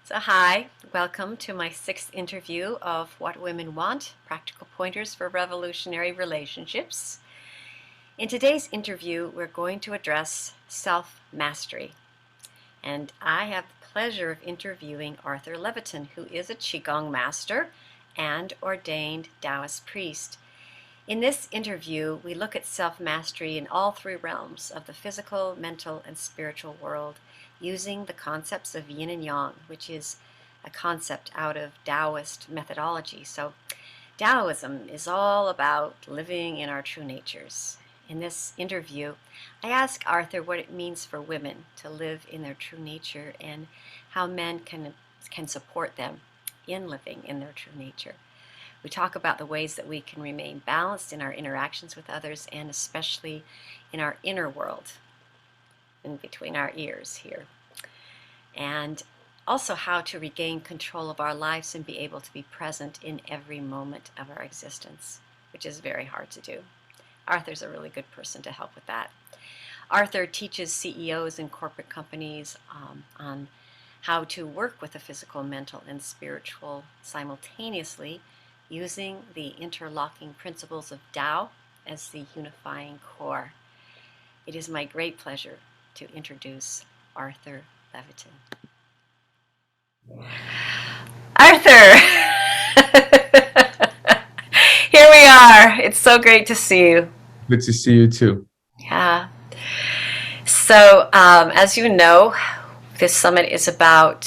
So hi, welcome to my 6th interview of What Women Want, Practical Pointers for Revolutionary Relationships. In today's interview, we're going to address self-mastery. And I have the pleasure of interviewing Arthur Levitan, who is a Qigong master and ordained Taoist priest. In this interview, we look at self-mastery in all three realms of the physical, mental, and spiritual world, using the concepts of yin and yang, which is a concept out of Taoist methodology. So Taoism is all about living in our true natures. In this interview, I ask Arthur what it means for women to live in their true nature and how men can support them in living in their true nature. We talk about the ways that we can remain balanced in our interactions with others and especially in our inner world, in between our ears here. And also how to regain control of our lives and be able to be present in every moment of our existence, which is very hard to do. Arthur's a really good person to help with that. Arthur teaches CEOs in corporate companies on how to work with the physical, mental, and spiritual simultaneously, using the interlocking principles of Tao as the unifying core. It is my great pleasure to introduce Arthur Levitan. Arthur! Here we are. It's so great to see you. Good to see you too. Yeah. So, as you know, this summit is about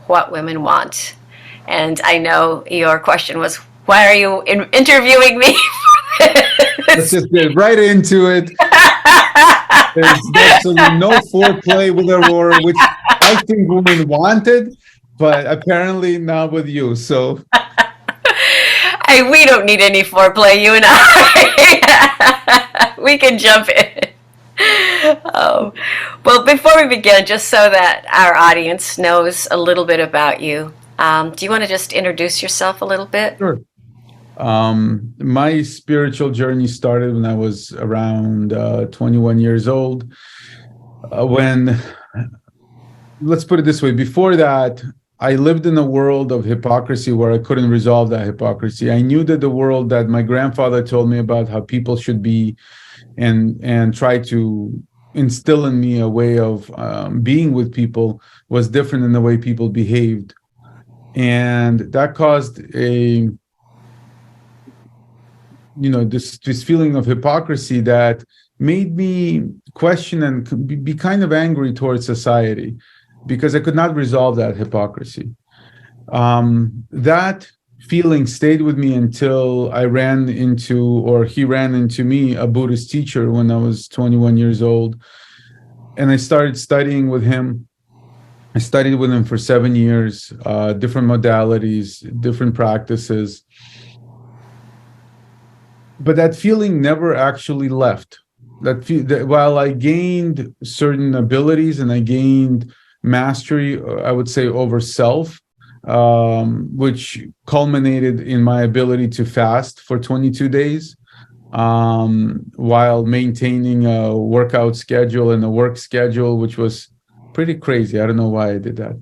what women want. And I know your question was, why are you interviewing me for this? Let's just get right into it. There's absolutely no foreplay with Aurora, which I think women wanted, but apparently not with you. So we don't need any foreplay, you and I. We can jump in. Oh. Well, before we begin, just so that our audience knows a little bit about you, do you want to just introduce yourself a little bit? sure. My spiritual journey started when I was around 21 years old. Let's put it this way, before that, I lived in a world of hypocrisy where I couldn't resolve that hypocrisy. I knew that the world that my grandfather told me about how people should be and try to instill in me a way of being with people was different than the way people behaved. And that caused this feeling of hypocrisy that made me question and be kind of angry towards society because I could not resolve that hypocrisy. That feeling stayed with me until he ran into me, a Buddhist teacher, when I was 21 years old. And I started studying with him. I studied with him for 7 years, different modalities, different practices. But that feeling never actually left. That while I gained certain abilities and I gained mastery, I would say, over self, which culminated in my ability to fast for 22 days, while maintaining a workout schedule and a work schedule, which was pretty crazy. I don't know why I did that.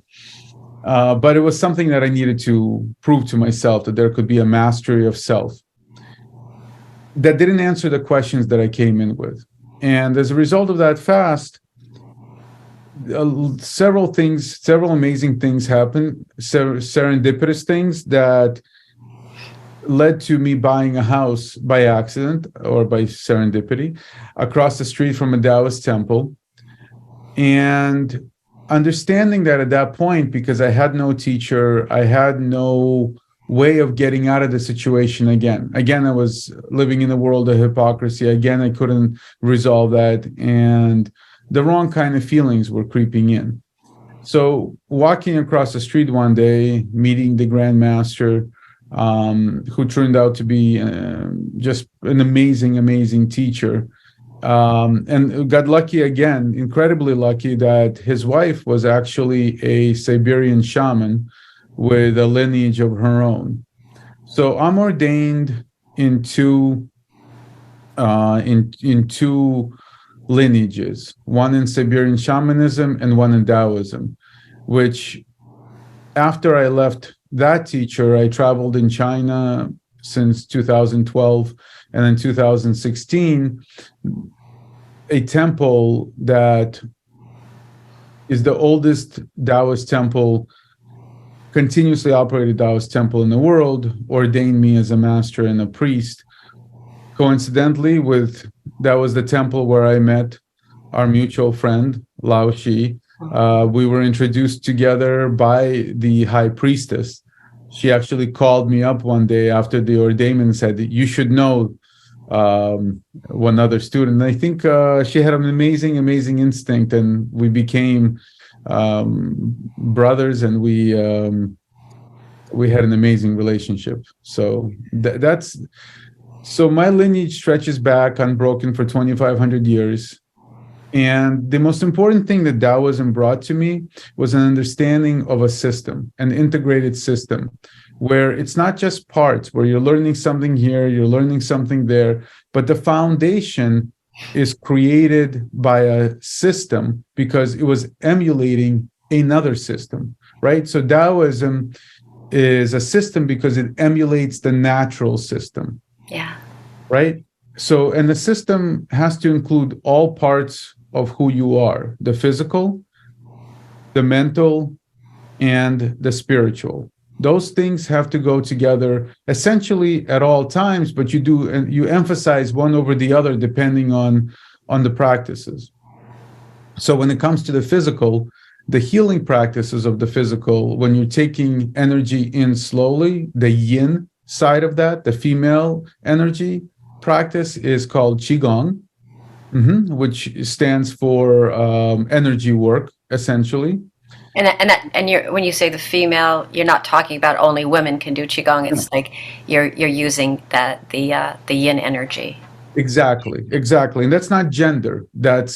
But it was something that I needed to prove to myself, that there could be a mastery of self. That didn't answer the questions that I came in with. And as a result of that fast, several amazing things happened, serendipitous things that led to me buying a house by accident or by serendipity across the street from a Taoist temple. And understanding that at that point, because I had no teacher, I had no way of getting out of the situation again. Again, I was living in a world of hypocrisy. Again, I couldn't resolve that. And the wrong kind of feelings were creeping in. So walking across the street one day, meeting the Grand Master, who turned out to be just an amazing teacher. And got lucky again, incredibly lucky, that his wife was actually a Siberian shaman with a lineage of her own. So I'm ordained in two lineages, one in Siberian shamanism and one in Taoism, which after I left that teacher, I traveled in China since 2012, and in 2016, a temple that is the oldest Taoist temple, continuously operated Taoist temple in the world, ordained me as a master and a priest. Coincidentally, that was the temple where I met our mutual friend, Lao Shi. We were introduced together by the high priestess. She actually called me up one day after the ordainment and said, "You should know one other student." And I think she had an amazing instinct, and we became brothers, and we had an amazing relationship. So so my lineage stretches back unbroken for 2,500 years. And the most important thing that Taoism brought to me was an understanding of a system, an integrated system, where it's not just parts, where you're learning something here, you're learning something there, but the foundation is created by a system because it was emulating another system, right? So Taoism is a system because it emulates the natural system. Yeah. Right? So, and the system has to include all parts of who you are: the physical, the mental, and the spiritual. Those things have to go together essentially at all times, but you emphasize one over the other depending on the practices. So when it comes to the physical, the healing practices of the physical, when you're taking energy in slowly, the yin side of that, the female energy practice, is called Qigong, which stands for energy work, essentially. And when you say the female, you're not talking about only women can do qigong. It's like you're using the yin energy. Exactly, and that's not gender. That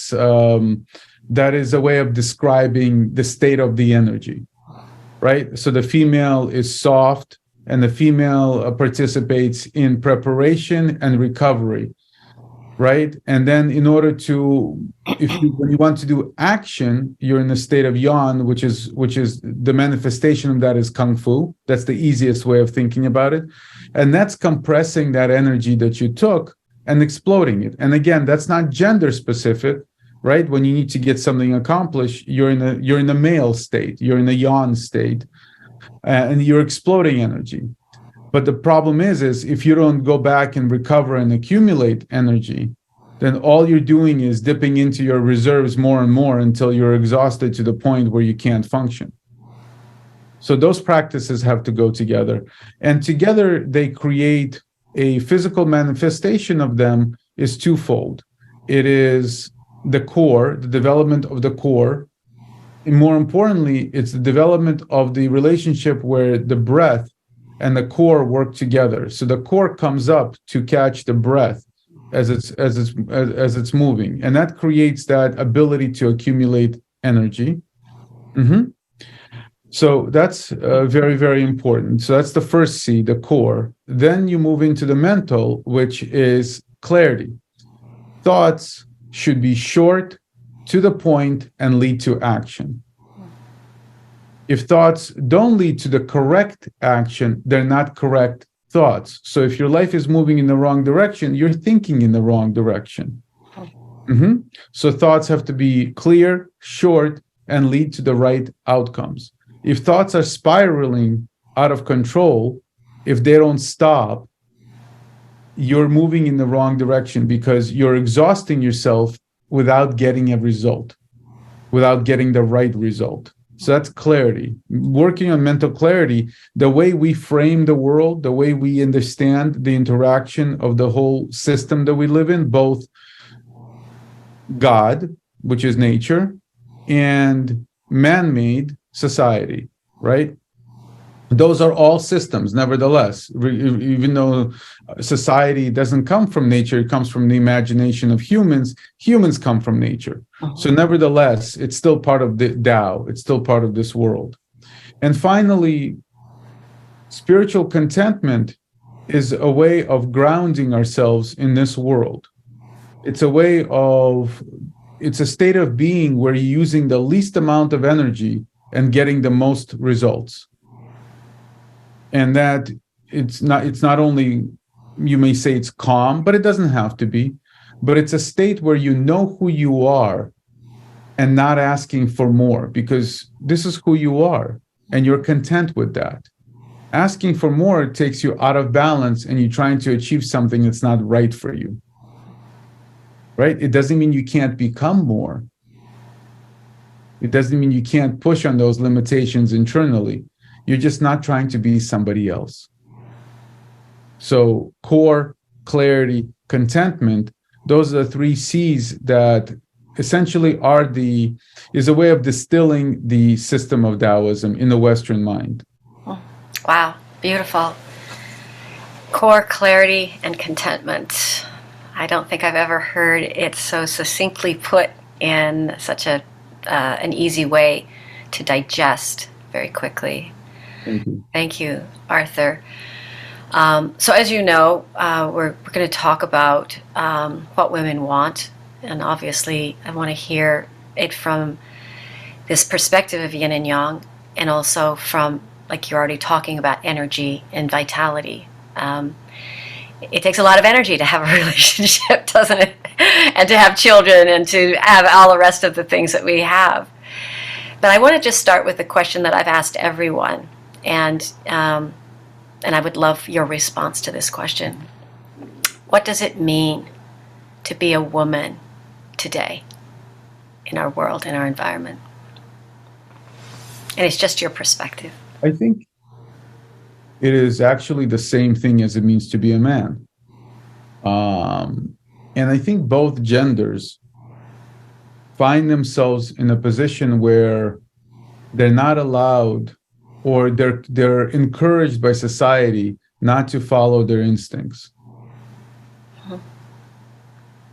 is a way of describing the state of the energy, right? So the female is soft, and the female participates in preparation and recovery, right? And then in order to, when you want to do action, you're in a state of yang, which is the manifestation of that is kung fu. That's the easiest way of thinking about it. And that's compressing that energy that you took and exploding it. And again, that's not gender specific, right? When you need to get something accomplished, you're in a male state, you're in a yang state, and you're exploding energy. But the problem is if you don't go back and recover and accumulate energy, then all you're doing is dipping into your reserves more and more until you're exhausted to the point where you can't function. So those practices have to go together. And together they create a physical manifestation of them is twofold. It is the core, the development of the core. And more importantly, it's the development of the relationship where the breath and the core work together. So the core comes up to catch the breath as it's moving, and that creates that ability to accumulate energy. So that's very, very important. So that's the first C, the core. Then you move into the mental, which is clarity. Thoughts should be short, to the point, and lead to action. If thoughts don't lead to the correct action, they're not correct thoughts. So if your life is moving in the wrong direction, you're thinking in the wrong direction. So thoughts have to be clear, short, and lead to the right outcomes. If thoughts are spiraling out of control, if they don't stop, you're moving in the wrong direction because you're exhausting yourself without getting a result, without getting the right result. So that's clarity. Working on mental clarity, the way we frame the world, the way we understand the interaction of the whole system that we live in, both God, which is nature, and man-made society, right? Those are all systems, nevertheless, even though society doesn't come from nature, it comes from the imagination of humans. Humans come from nature. So nevertheless, it's still part of the Tao. It's still part of this world. And finally, spiritual contentment is a way of grounding ourselves in this world. It's a state of being where you're using the least amount of energy and getting the most results. And that it's not only, you may say it's calm, but it doesn't have to be, but it's a state where you know who you are and not asking for more, because this is who you are and you're content with that. Asking for more takes you out of balance and you're trying to achieve something that's not right for you. Right? It doesn't mean you can't become more. It doesn't mean you can't push on those limitations internally. You're just not trying to be somebody else. So core, clarity, contentment, those are the 3 C's that essentially is a way of distilling the system of Taoism in the Western mind. Wow, beautiful. Core, clarity, and contentment. I don't think I've ever heard it so succinctly put in such an easy way to digest very quickly. Thank you. Thank you, Arthur. So as you know, we're going to talk about what women want, and obviously I want to hear it from this perspective of yin and yang, and also from, like you're already talking about, energy and vitality. It takes a lot of energy to have a relationship, doesn't it? And to have children and to have all the rest of the things that we have. But I want to just start with the question that I've asked everyone, and I would love your response to this question. What does it mean to be a woman today in our world, in our environment? And it's just your perspective. I think it is actually the same thing as it means to be a man. And I think both genders find themselves in a position where they're not allowed, or they're encouraged by society not to follow their instincts.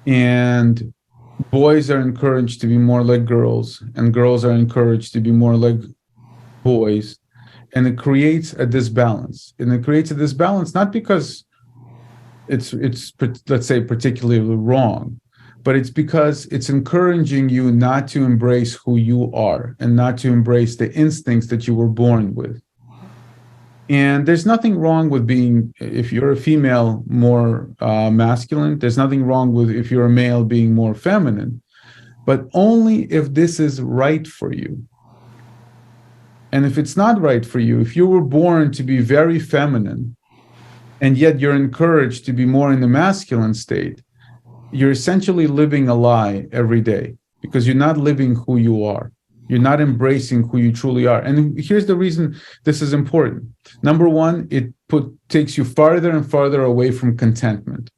And boys are encouraged to be more like girls, and girls are encouraged to be more like boys. And it creates a disbalance. And it creates a disbalance not because it's let's say particularly wrong, but it's because it's encouraging you not to embrace who you are and not to embrace the instincts that you were born with. And there's nothing wrong with being, if you're a female, more masculine. There's nothing wrong with if you're a male being more feminine, but only if this is right for you. And if it's not right for you, if you were born to be very feminine, and yet you're encouraged to be more in the masculine state, you're essentially living a lie every day, because you're not living who you are. You're not embracing who you truly are. And here's the reason this is important. Number one, it takes you farther and farther away from contentment.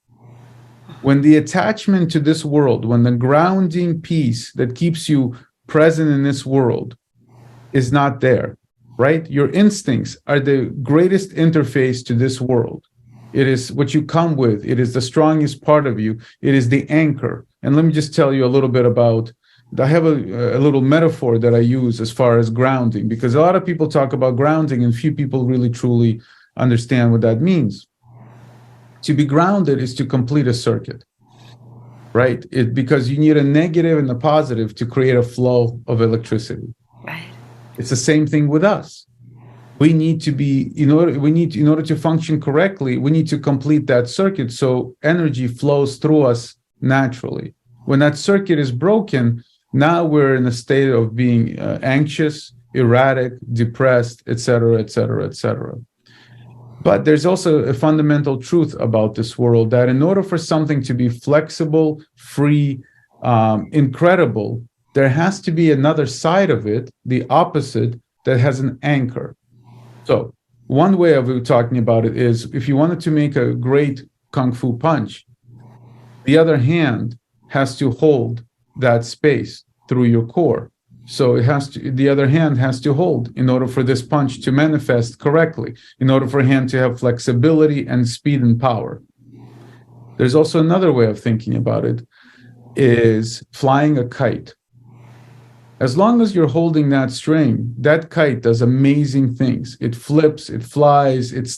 When the attachment to this world, when the grounding piece that keeps you present in this world is not there, right? Your instincts are the greatest interface to this world. It is what you come with. It is the strongest part of you. It is the anchor. And let me just tell you a little bit about, I have a little metaphor that I use as far as grounding, because a lot of people talk about grounding and few people really truly understand what that means. To be grounded is to complete a circuit, right? Because you need a negative and a positive to create a flow of electricity. Right. It's the same thing with us. We need to be, in order to function correctly, we need to complete that circuit so energy flows through us naturally. When that circuit is broken, now we're in a state of being anxious, erratic, depressed, etc., etc., etc. But there's also a fundamental truth about this world, that in order for something to be flexible, free, incredible, there has to be another side of it, the opposite, that has an anchor. So one way of talking about it is, if you wanted to make a great kung fu punch, the other hand has to hold that space through your core. So the other hand has to hold in order for this punch to manifest correctly, in order for a hand to have flexibility and speed and power. There's also another way of thinking about it, is flying a kite. As long as you're holding that string, that kite does amazing things. It flips, it flies, it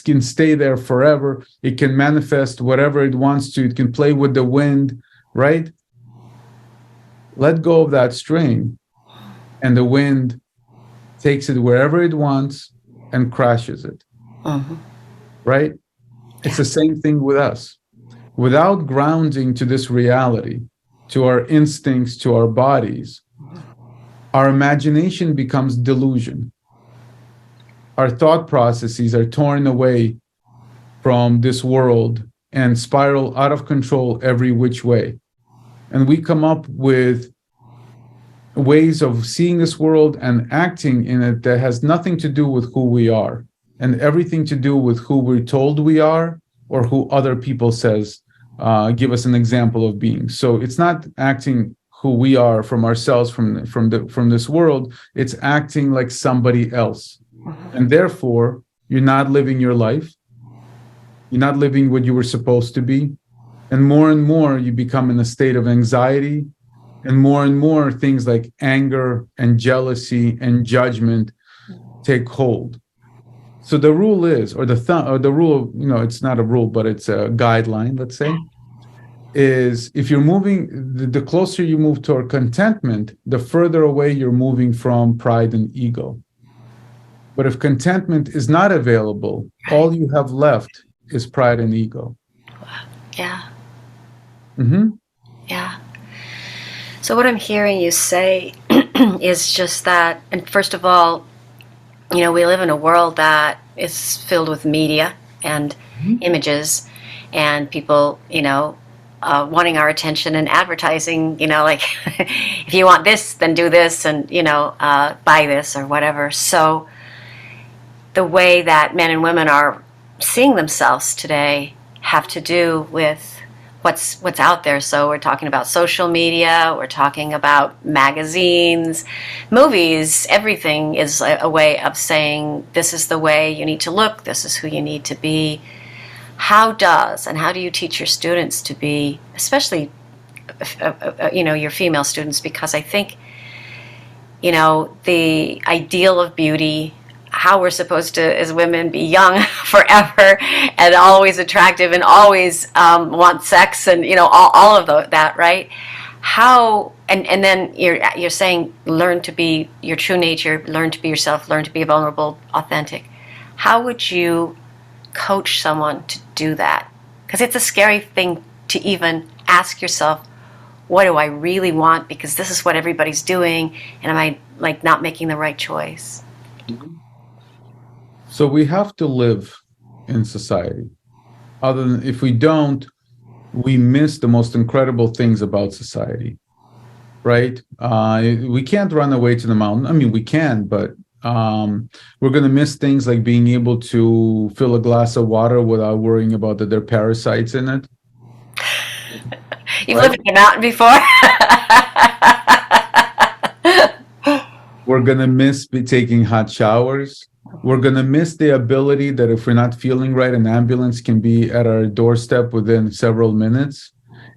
can stay there forever. It can manifest whatever it wants to. It can play with the wind, right? Let go of that string, and the wind takes it wherever it wants and crashes it. Mhm. right? It's Yeah. the same thing with us. Without grounding to this reality, to our instincts, to our bodies, our imagination becomes delusion. Our thought processes are torn away from this world and spiral out of control every which way. And we come up with ways of seeing this world and acting in it that has nothing to do with who we are and everything to do with who we're told we are or who other people says give us an example of being. So it's not acting who we are from ourselves, from this world. It's acting like somebody else, and therefore you're not living your life. You're not living what you were supposed to be, and more you become in a state of anxiety, and more things like anger and jealousy and judgment take hold. So the rule is, or the rule, it's not a rule, but it's a guideline, let's say, is if you're moving, the closer you move toward contentment, the further away you're moving from pride and ego. But if contentment is not available, Right. all you have left is pride and ego. Yeah. Mm-hmm. Yeah. So what I'm hearing you say is just that, and first of all, we live in a world that is filled with media and images and people, wanting our attention and advertising, like, if you want this, then do this and, buy this or whatever. So the way that men and women are seeing themselves today have to do with what's out there. So we're talking about social media, we're talking about magazines, movies. Everything is a way of saying this is the way you need to look, this is who you need to be. How do you teach your students to be, especially your female students, because I think the ideal of beauty, how we're supposed to, as women, be young forever and always attractive and always want sex and all of that, right? How and then you're saying learn to be your true nature, learn to be yourself, learn to be vulnerable, authentic. How would you coach someone to do that? Because it's a scary thing to even ask yourself, what do I really want? Because this is what everybody's doing, and am I like not making the right choice? So we have to live in society. Other than if we don't, we miss the most incredible things about society, right? We can't run away to the mountain. I mean, we can, but we're going to miss things like being able to fill a glass of water without worrying about that there are parasites in it. You've Right? lived in a mountain before. We're going to miss taking hot showers. We're going to miss the ability that if we're not feeling right, an ambulance can be at our doorstep within several minutes.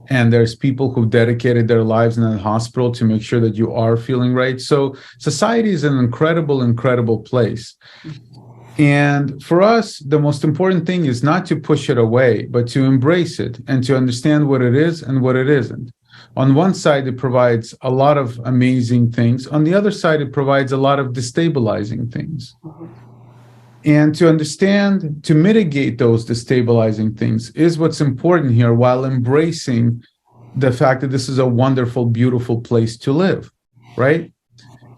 And there's people who dedicated their lives in a hospital to make sure that you are feeling right. So society is an incredible, incredible place. And for us, the most important thing is not to push it away, but to embrace it and to understand what it is and what it isn't. On one side, it provides a lot of amazing things. On the other side, it provides a lot of destabilizing things. And to understand, to mitigate those destabilizing things is what's important here, while embracing the fact that this is a wonderful, beautiful place to live, right?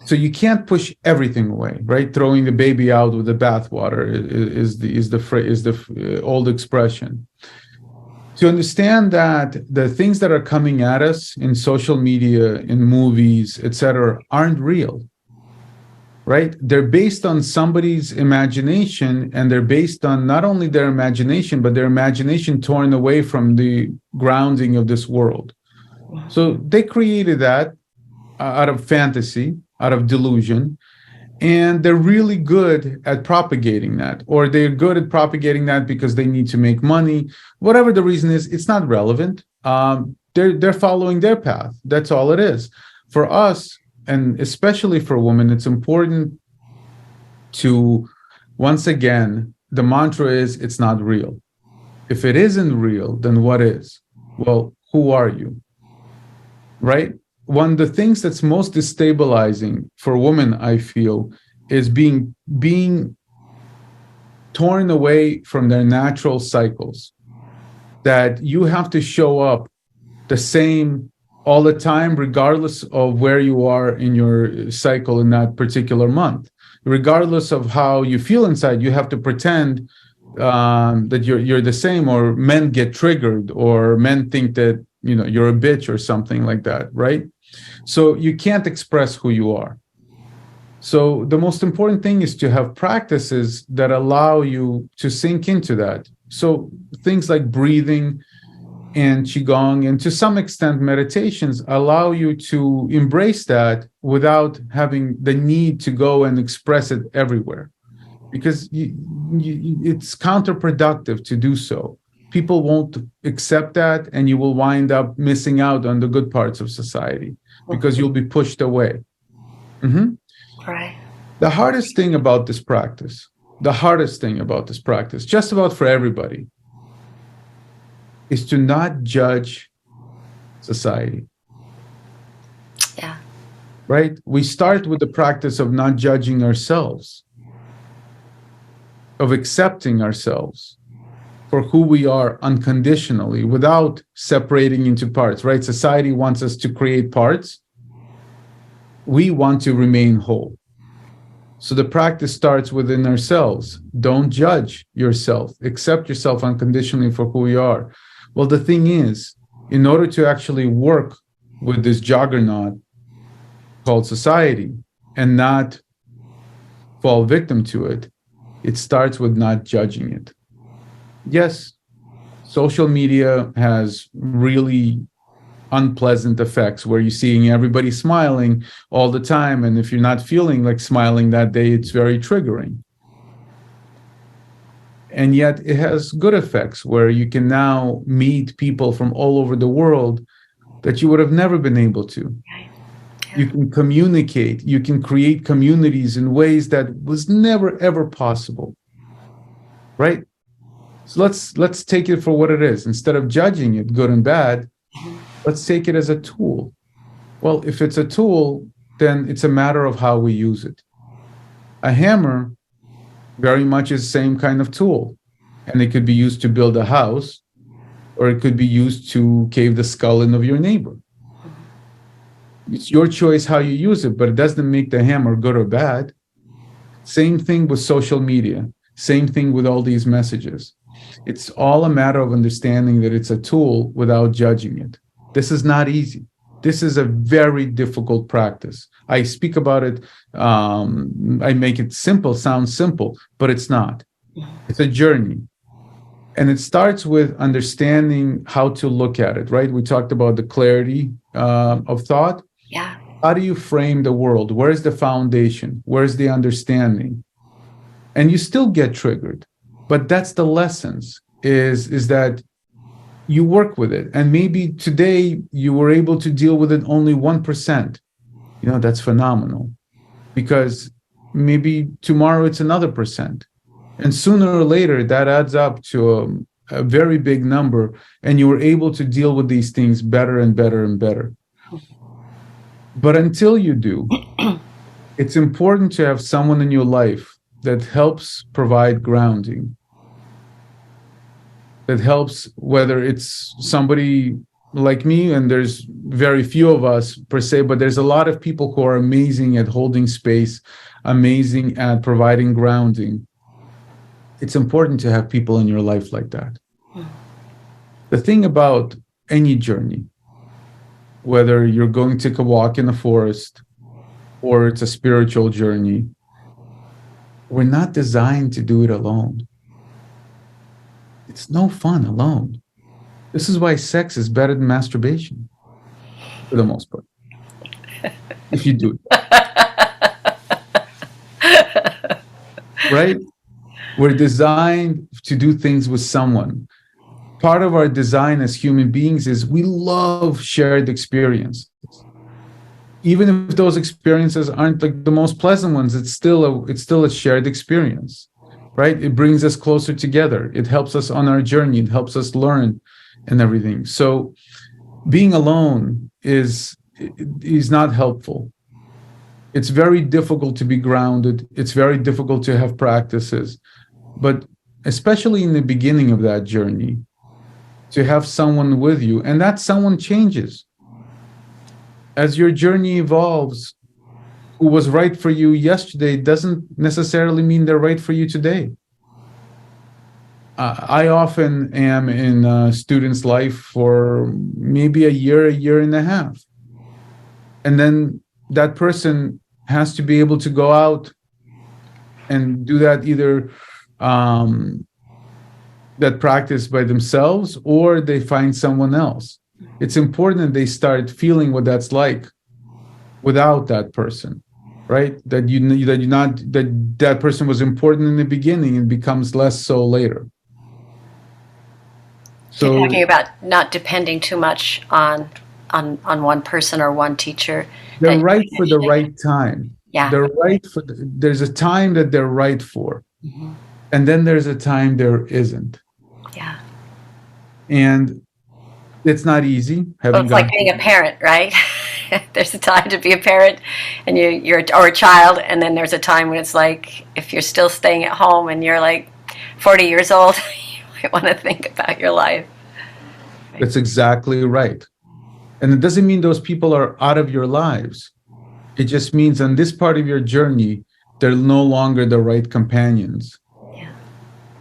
So you can't push everything away, right? Throwing the baby out with the bathwater is the old expression. To understand that the things that are coming at us in social media, in movies, etc., aren't real, right? They're based on somebody's imagination, and they're based on not only their imagination, but their imagination torn away from the grounding of this world. So they created that out of fantasy, out of delusion, and they're really good at propagating that, or they're good at propagating that because they need to make money. Whatever the reason is, it's not relevant. They're following their path. That's all it is. For us, and especially for women, it's important to, once again, the mantra is it's not real. If it isn't real, then what is? Well, who are you? Right? One of the things that's most destabilizing for women, I feel, is being torn away from their natural cycles, that you have to show up the same all the time, regardless of where you are in your cycle in that particular month. Regardless of how you feel inside, you have to pretend that you're the same, or men get triggered, or men think that you're a bitch or something like that, right? So you can't express who you are. So the most important thing is to have practices that allow you to sink into that. So things like breathing and qigong, and to some extent meditations, allow you to embrace that without having the need to go and express it everywhere, because it's counterproductive to do so. People won't accept that, and you will wind up missing out on the good parts of society because you'll be pushed away. Mm-hmm. Right. The hardest thing about this practice, just about for everybody, is to not judge society. Yeah. Right? We start with the practice of not judging ourselves, of accepting ourselves for who we are unconditionally, without separating into parts, right? Society wants us to create parts. We want to remain whole. So the practice starts within ourselves. Don't judge yourself. Accept yourself unconditionally for who you are. Well, the thing is, in order to actually work with this juggernaut called society and not fall victim to it, it starts with not judging it. Yes, social media has really unpleasant effects where you're seeing everybody smiling all the time, and if you're not feeling like smiling that day, it's very triggering. And yet it has good effects where you can now meet people from all over the world that you would have never been able to. Yeah. You can communicate, you can create communities in ways that was never ever possible, right? So let's take it for what it is. Instead of judging it, good and bad, let's take it as a tool. Well, if it's a tool, then it's a matter of how we use it. A hammer very much is the same kind of tool, and it could be used to build a house, or it could be used to cave the skull in of your neighbor. It's your choice how you use it, but it doesn't make the hammer good or bad. Same thing with social media. Same thing with all these messages. It's all a matter of understanding that it's a tool without judging it. This is not easy. This is a very difficult practice. I speak about it. I make it simple, sound simple, but it's not. It's a journey. And it starts with understanding how to look at it, right? We talked about the clarity of thought. Yeah. How do you frame the world? Where's the foundation? Where's the understanding? And you still get triggered. But that's the lessons, is that you work with it. And maybe today you were able to deal with it only 1%. That's phenomenal. Because maybe tomorrow it's another percent. And sooner or later, that adds up to a very big number. And you were able to deal with these things better and better and better. But until you do, it's important to have someone in your life that helps provide grounding. That helps, whether it's somebody like me, and there's very few of us per se, but there's a lot of people who are amazing at holding space, amazing at providing grounding. It's important to have people in your life like that. The thing about any journey, whether you're going to take a walk in the forest or it's a spiritual journey, we're not designed to do it alone. It's no fun alone. This is why sex is better than masturbation, for the most part, if you do it. Right? We're designed to do things with someone. Part of our design as human beings is we love shared experiences. Even if those experiences aren't like the most pleasant ones, it's still a shared experience. Right? It brings us closer together. It helps us on our journey. It helps us learn and everything. So being alone is not helpful. It's very difficult to be grounded. It's very difficult to have practices. But especially in the beginning of that journey, to have someone with you, and that someone changes. As your journey evolves, who was right for you yesterday doesn't necessarily mean they're right for you today. I often am in a student's life for maybe a year and a half. And then that person has to be able to go out and do that either that practice by themselves, or they find someone else. It's important that they start feeling what that's like without that person, right? That person was important in the beginning and becomes less so later. You're So talking about not depending too much on one person or one teacher. they're right for the right time. Yeah. They're right for there's a time that they're right for. Mm-hmm. And then there's a time there isn't. Yeah. And it's not easy. Well, it's like being a parent, right? There's a time to be a parent and you're or a child, and then there's a time when it's like, if you're still staying at home and you're like 40 years old, you might want to think about your life. That's exactly right. And it doesn't mean those people are out of your lives. It just means on this part of your journey, they're no longer the right companions. Yeah.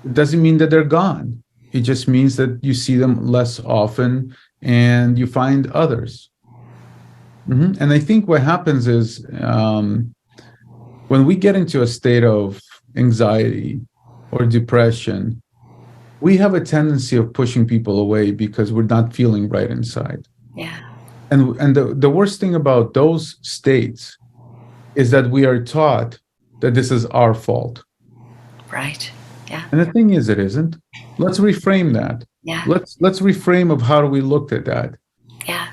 It doesn't mean that they're gone. It just means that you see them less often and you find others. Mm-hmm. And I think what happens is when we get into a state of anxiety or depression, we have a tendency of pushing people away because we're not feeling right inside. Yeah. And the worst thing about those states is that we are taught that this is our fault. Right. Yeah. And the thing is, it isn't. Let's reframe that. Yeah. Let's reframe of how do we look at that. Yeah.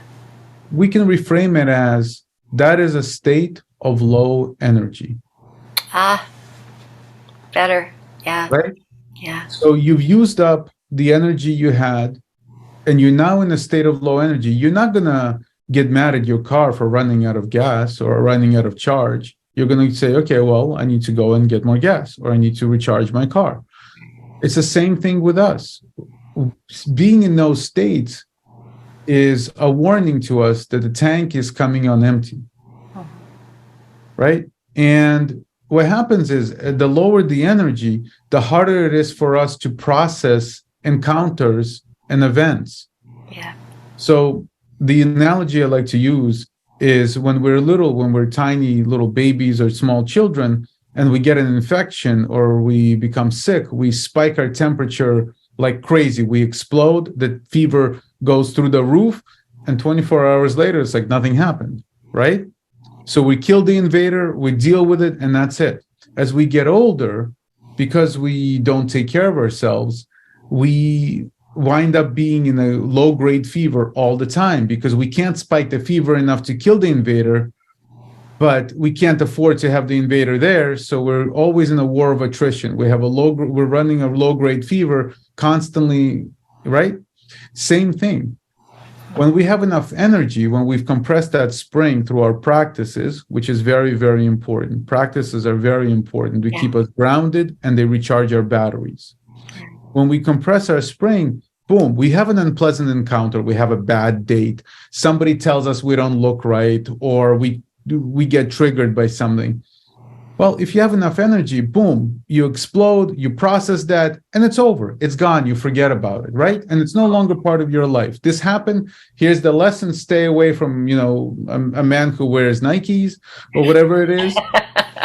We can reframe it as that is a state of low energy. Ah, better. Yeah. Right? Yeah. So you've used up the energy you had, and you're now in a state of low energy. You're not going to get mad at your car for running out of gas or running out of charge. You're going to say, okay, well, I need to go and get more gas, or I need to recharge my car. It's the same thing with us. Being in those states is a warning to us that the tank is coming on empty, right? And what happens is the lower the energy, the harder it is for us to process encounters and events. Yeah. So the analogy I like to use is when we're little, when we're tiny little babies or small children, and we get an infection or we become sick, we spike our temperature like crazy. We explode, the fever goes through the roof, and 24 hours later, it's like nothing happened, right? So we kill the invader, we deal with it, and that's it. As we get older, because we don't take care of ourselves, we wind up being in a low-grade fever all the time because we can't spike the fever enough to kill the invader, but we can't afford to have the invader there. So we're always in a war of attrition. We're running a low-grade fever constantly, right? Same thing. When we have enough energy, when we've compressed that spring through our practices, which is very, very important. Practices are very important. They keep us grounded and they recharge our batteries. When we compress our spring, boom, we have an unpleasant encounter. We have a bad date. Somebody tells us we don't look right, or we get triggered by something. Well, if you have enough energy, boom, you explode, you process that, and it's over. It's gone. You forget about it, right? And it's no longer part of your life. This happened. Here's the lesson. Stay away from, a man who wears Nikes or whatever it is.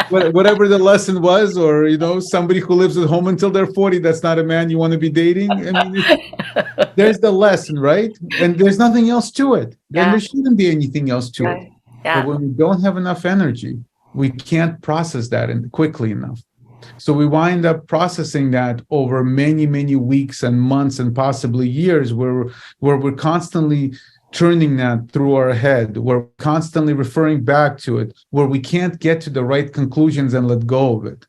Whatever the lesson was, or, somebody who lives at home until they're 40, that's not a man you want to be dating. I mean, there's the lesson, right? And there's nothing else to it. Then there shouldn't be anything else to it. Yeah. But when we don't have enough energy, we can't process that quickly enough. So we wind up processing that over many, many weeks and months and possibly years, where we're constantly turning that through our head, we're constantly referring back to it, where we can't get to the right conclusions and let go of it.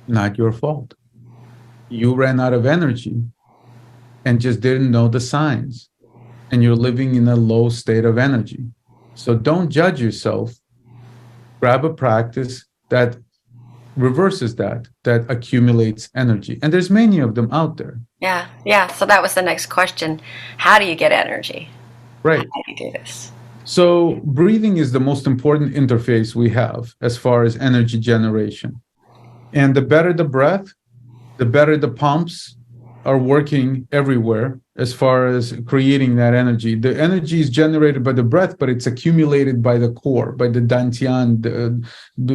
Not your fault. You ran out of energy and just didn't know the signs. And you're living in a low state of energy. So don't judge yourself. Grab a practice that reverses that accumulates energy. And there's many of them out there. Yeah. So that was the next question. How do you get energy? Right. How do you do this? So breathing is the most important interface we have as far as energy generation. And the better the breath, the better the pumps are working everywhere as far as creating that energy. The energy is generated by the breath, but it's accumulated by the core, by the dantian,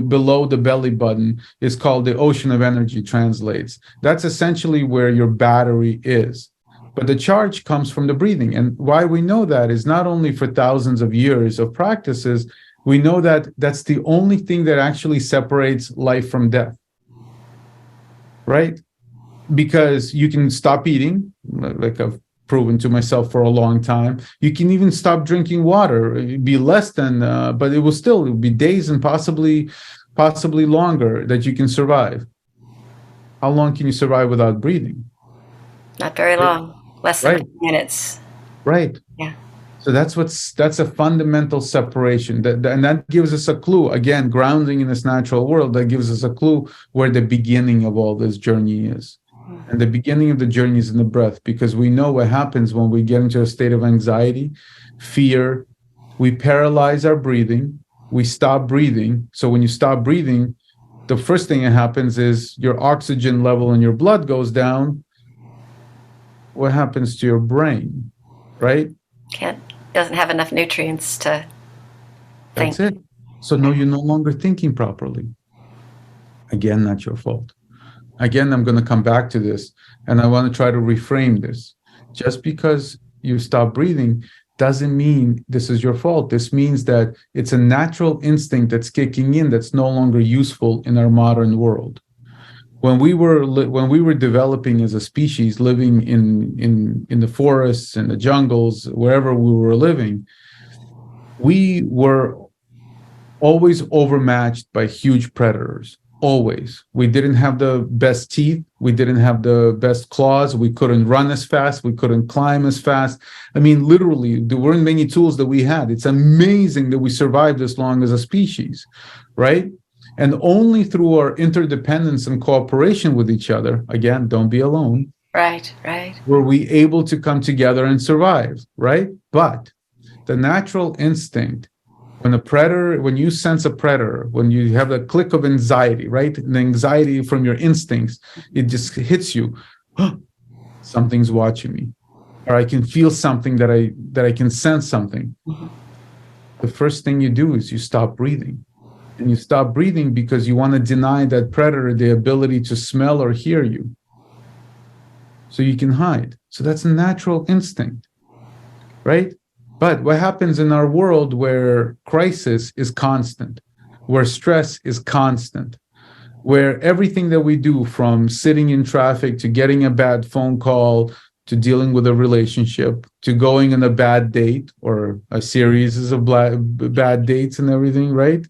below the belly button is called the ocean of energy translates. That's essentially where your battery is. But the charge comes from the breathing. And why we know that is not only for thousands of years of practices, we know that that's the only thing that actually separates life from death. Right? Because you can stop eating, like I've proven to myself for a long time. You can even stop drinking water. It'd be less than, but it will be days and possibly longer that you can survive. How long can you survive without breathing? Not very long. Less than 5 minutes. Right. Yeah. So that's a fundamental separation, and that gives us a clue. Again, grounding in this natural world, that gives us a clue where the beginning of all this journey is. And the beginning of the journey is in the breath, because we know what happens when we get into a state of anxiety, fear. We paralyze our breathing. We stop breathing. So when you stop breathing, the first thing that happens is your oxygen level in your blood goes down. What happens to your brain, right? Doesn't have enough nutrients to think. That's it. So no, you're no longer thinking properly. Again, not your fault. Again, I'm going to come back to this, and I want to try to reframe this. Just because you stop breathing doesn't mean this is your fault. This means that it's a natural instinct that's kicking in that's no longer useful in our modern world. When we were developing as a species, living in the forests and the jungles, wherever we were living, we were always overmatched by huge predators. Always. We didn't have the best teeth. We didn't have the best claws. We couldn't run as fast. We couldn't climb as fast. I mean, literally, there weren't many tools that we had. It's amazing that we survived this long as a species, right? And only through our interdependence and cooperation with each other, again, don't be alone. Right. Were we able to come together and survive, right? But the natural instinct, when you sense a predator, when you have a click of anxiety, right? And anxiety from your instincts, it just hits you. Something's watching me. Or I can feel something that I can sense something. Mm-hmm. The first thing you do is you stop breathing. And you stop breathing because you want to deny that predator the ability to smell or hear you. So you can hide. So that's a natural instinct, right? But what happens in our world where crisis is constant, where stress is constant, where everything that we do, from sitting in traffic to getting a bad phone call to dealing with a relationship to going on a bad date or a series of bad dates and everything, right?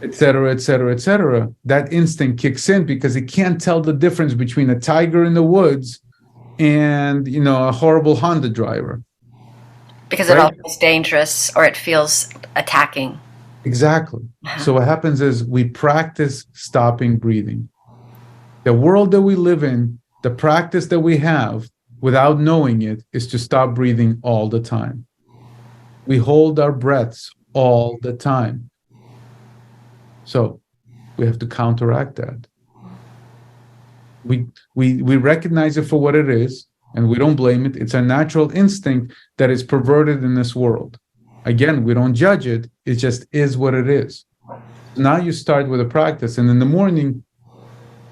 Et cetera, et cetera, et cetera. That instinct kicks in because it can't tell the difference between a tiger in the woods and, a horrible Honda driver. Because it all feels dangerous or it feels attacking. Exactly. So what happens is we practice stopping breathing. The world that we live in, the practice that we have without knowing it is to stop breathing all the time. We hold our breaths all the time. So we have to counteract that. We recognize it for what it is, and we don't blame it. It's a natural instinct that is perverted in this world. Again, we don't judge it. It just is what it is. Now you start with a practice, and in the morning,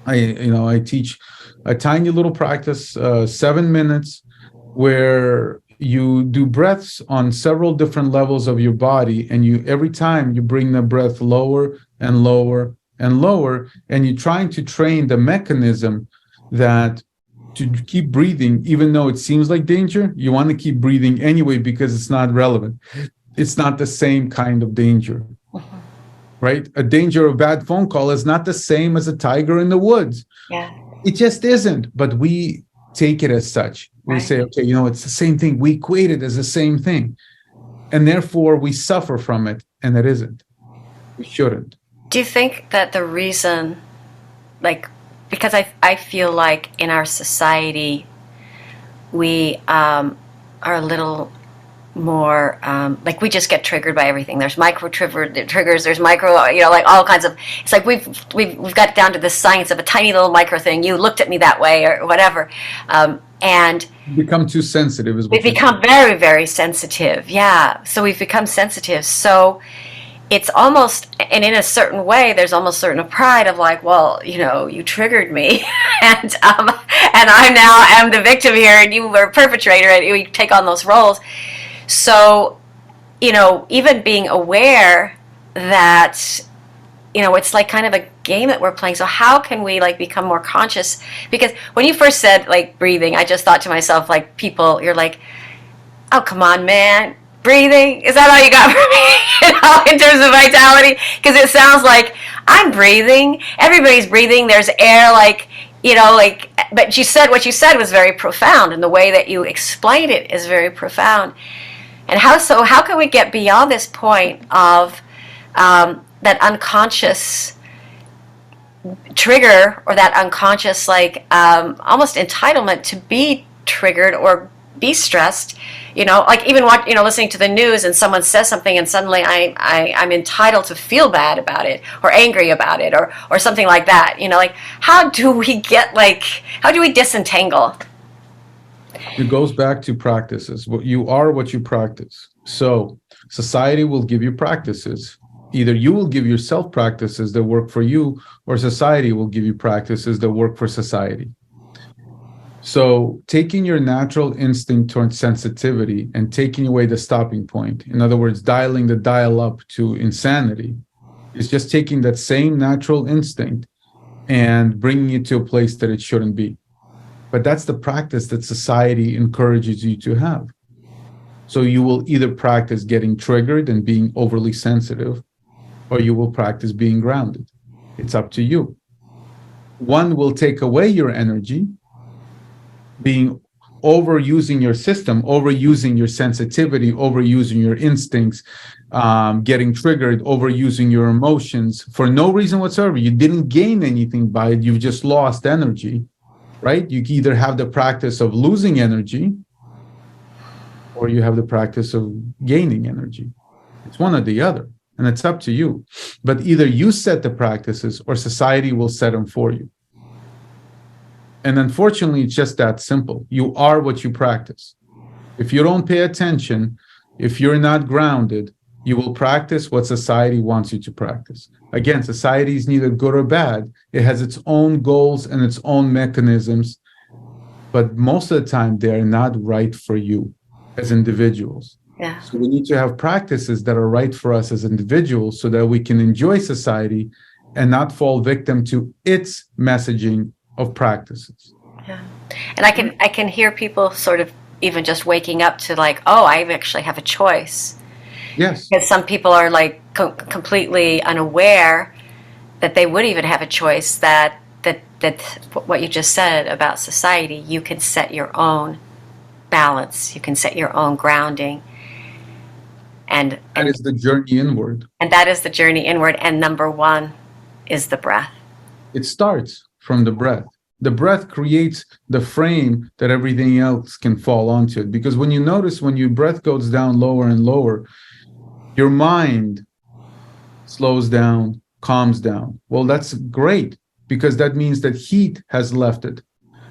I teach a tiny little practice, 7 minutes, where you do breaths on several different levels of your body, and every time you bring the breath lower and lower and lower, and you're trying to train the mechanism that to keep breathing, even though it seems like danger, you want to keep breathing anyway because it's not relevant. It's not the same kind of danger, right? A danger of a bad phone call is not the same as a tiger in the woods. Yeah. It just isn't, but we take it as such. We say, okay, it's the same thing. We equate it as the same thing. And therefore we suffer from it, and it isn't. We shouldn't. Do you think that the reason, like, because I feel like in our society we are a little more like we just get triggered by everything. There's micro triggers. There's micro, like all kinds of. It's like we've got down to the science of a tiny little micro thing. You looked at me that way, or whatever, and become too sensitive. We've become very, very sensitive. Yeah, so we've become sensitive. So it's almost, and in a certain way, there's almost certain pride of like, well, you triggered me, and I now am the victim here, and you were a perpetrator, and we take on those roles. So, even being aware that, it's like kind of a game that we're playing. So how can we like become more conscious? Because when you first said like breathing, I just thought to myself, like, you're like, oh, come on, man. Breathing, is that all you got for me? In terms of vitality? Because it sounds like I'm breathing, everybody's breathing, there's air, but what you said was very profound, and the way that you explained it is very profound. And how can we get beyond this point of that unconscious trigger, or that unconscious almost entitlement to be triggered or be stressed, like even listening to the news, and someone says something and suddenly I'm entitled to feel bad about it, or angry about it, or something like that. How do we disentangle? It goes back to practices. You are what you practice. So society will give you practices. Either you will give yourself practices that work for you, or society will give you practices that work for society. So taking your natural instinct towards sensitivity and taking away the stopping point, in other words, dialing the dial up to insanity, is just taking that same natural instinct and bringing it to a place that it shouldn't be. But that's the practice that society encourages you to have. So you will either practice getting triggered and being overly sensitive, or you will practice being grounded. It's up to you. One will take away your energy, being overusing your system, overusing your sensitivity, overusing your instincts, getting triggered, overusing your emotions for no reason whatsoever. You didn't gain anything by it. You've just lost energy, right? You either have the practice of losing energy, or you have the practice of gaining energy. It's one or the other, and it's up to you. But either you set the practices, or society will set them for you. And unfortunately, it's just that simple. You are what you practice. If you don't pay attention, if you're not grounded, you will practice what society wants you to practice. Again, society is neither good or bad. It has its own goals and its own mechanisms, but most of the time, they are not right for you as individuals. Yeah. So we need to have practices that are right for us as individuals, so that we can enjoy society and not fall victim to its messaging of practices. Yeah. And I can hear people sort of even just waking up to like, oh, I actually have a choice. Yes. Because some people are like completely unaware that they would even have a choice, that what you just said about society, you can set your own balance, you can set your own grounding. And that is the journey inward. And that is the journey inward. And number one is the breath. It starts from the breath. The breath creates the frame that everything else can fall onto it. Because when you notice, when your breath goes down lower and lower, your mind slows down, calms down. Well, that's great, because that means that heat has left it.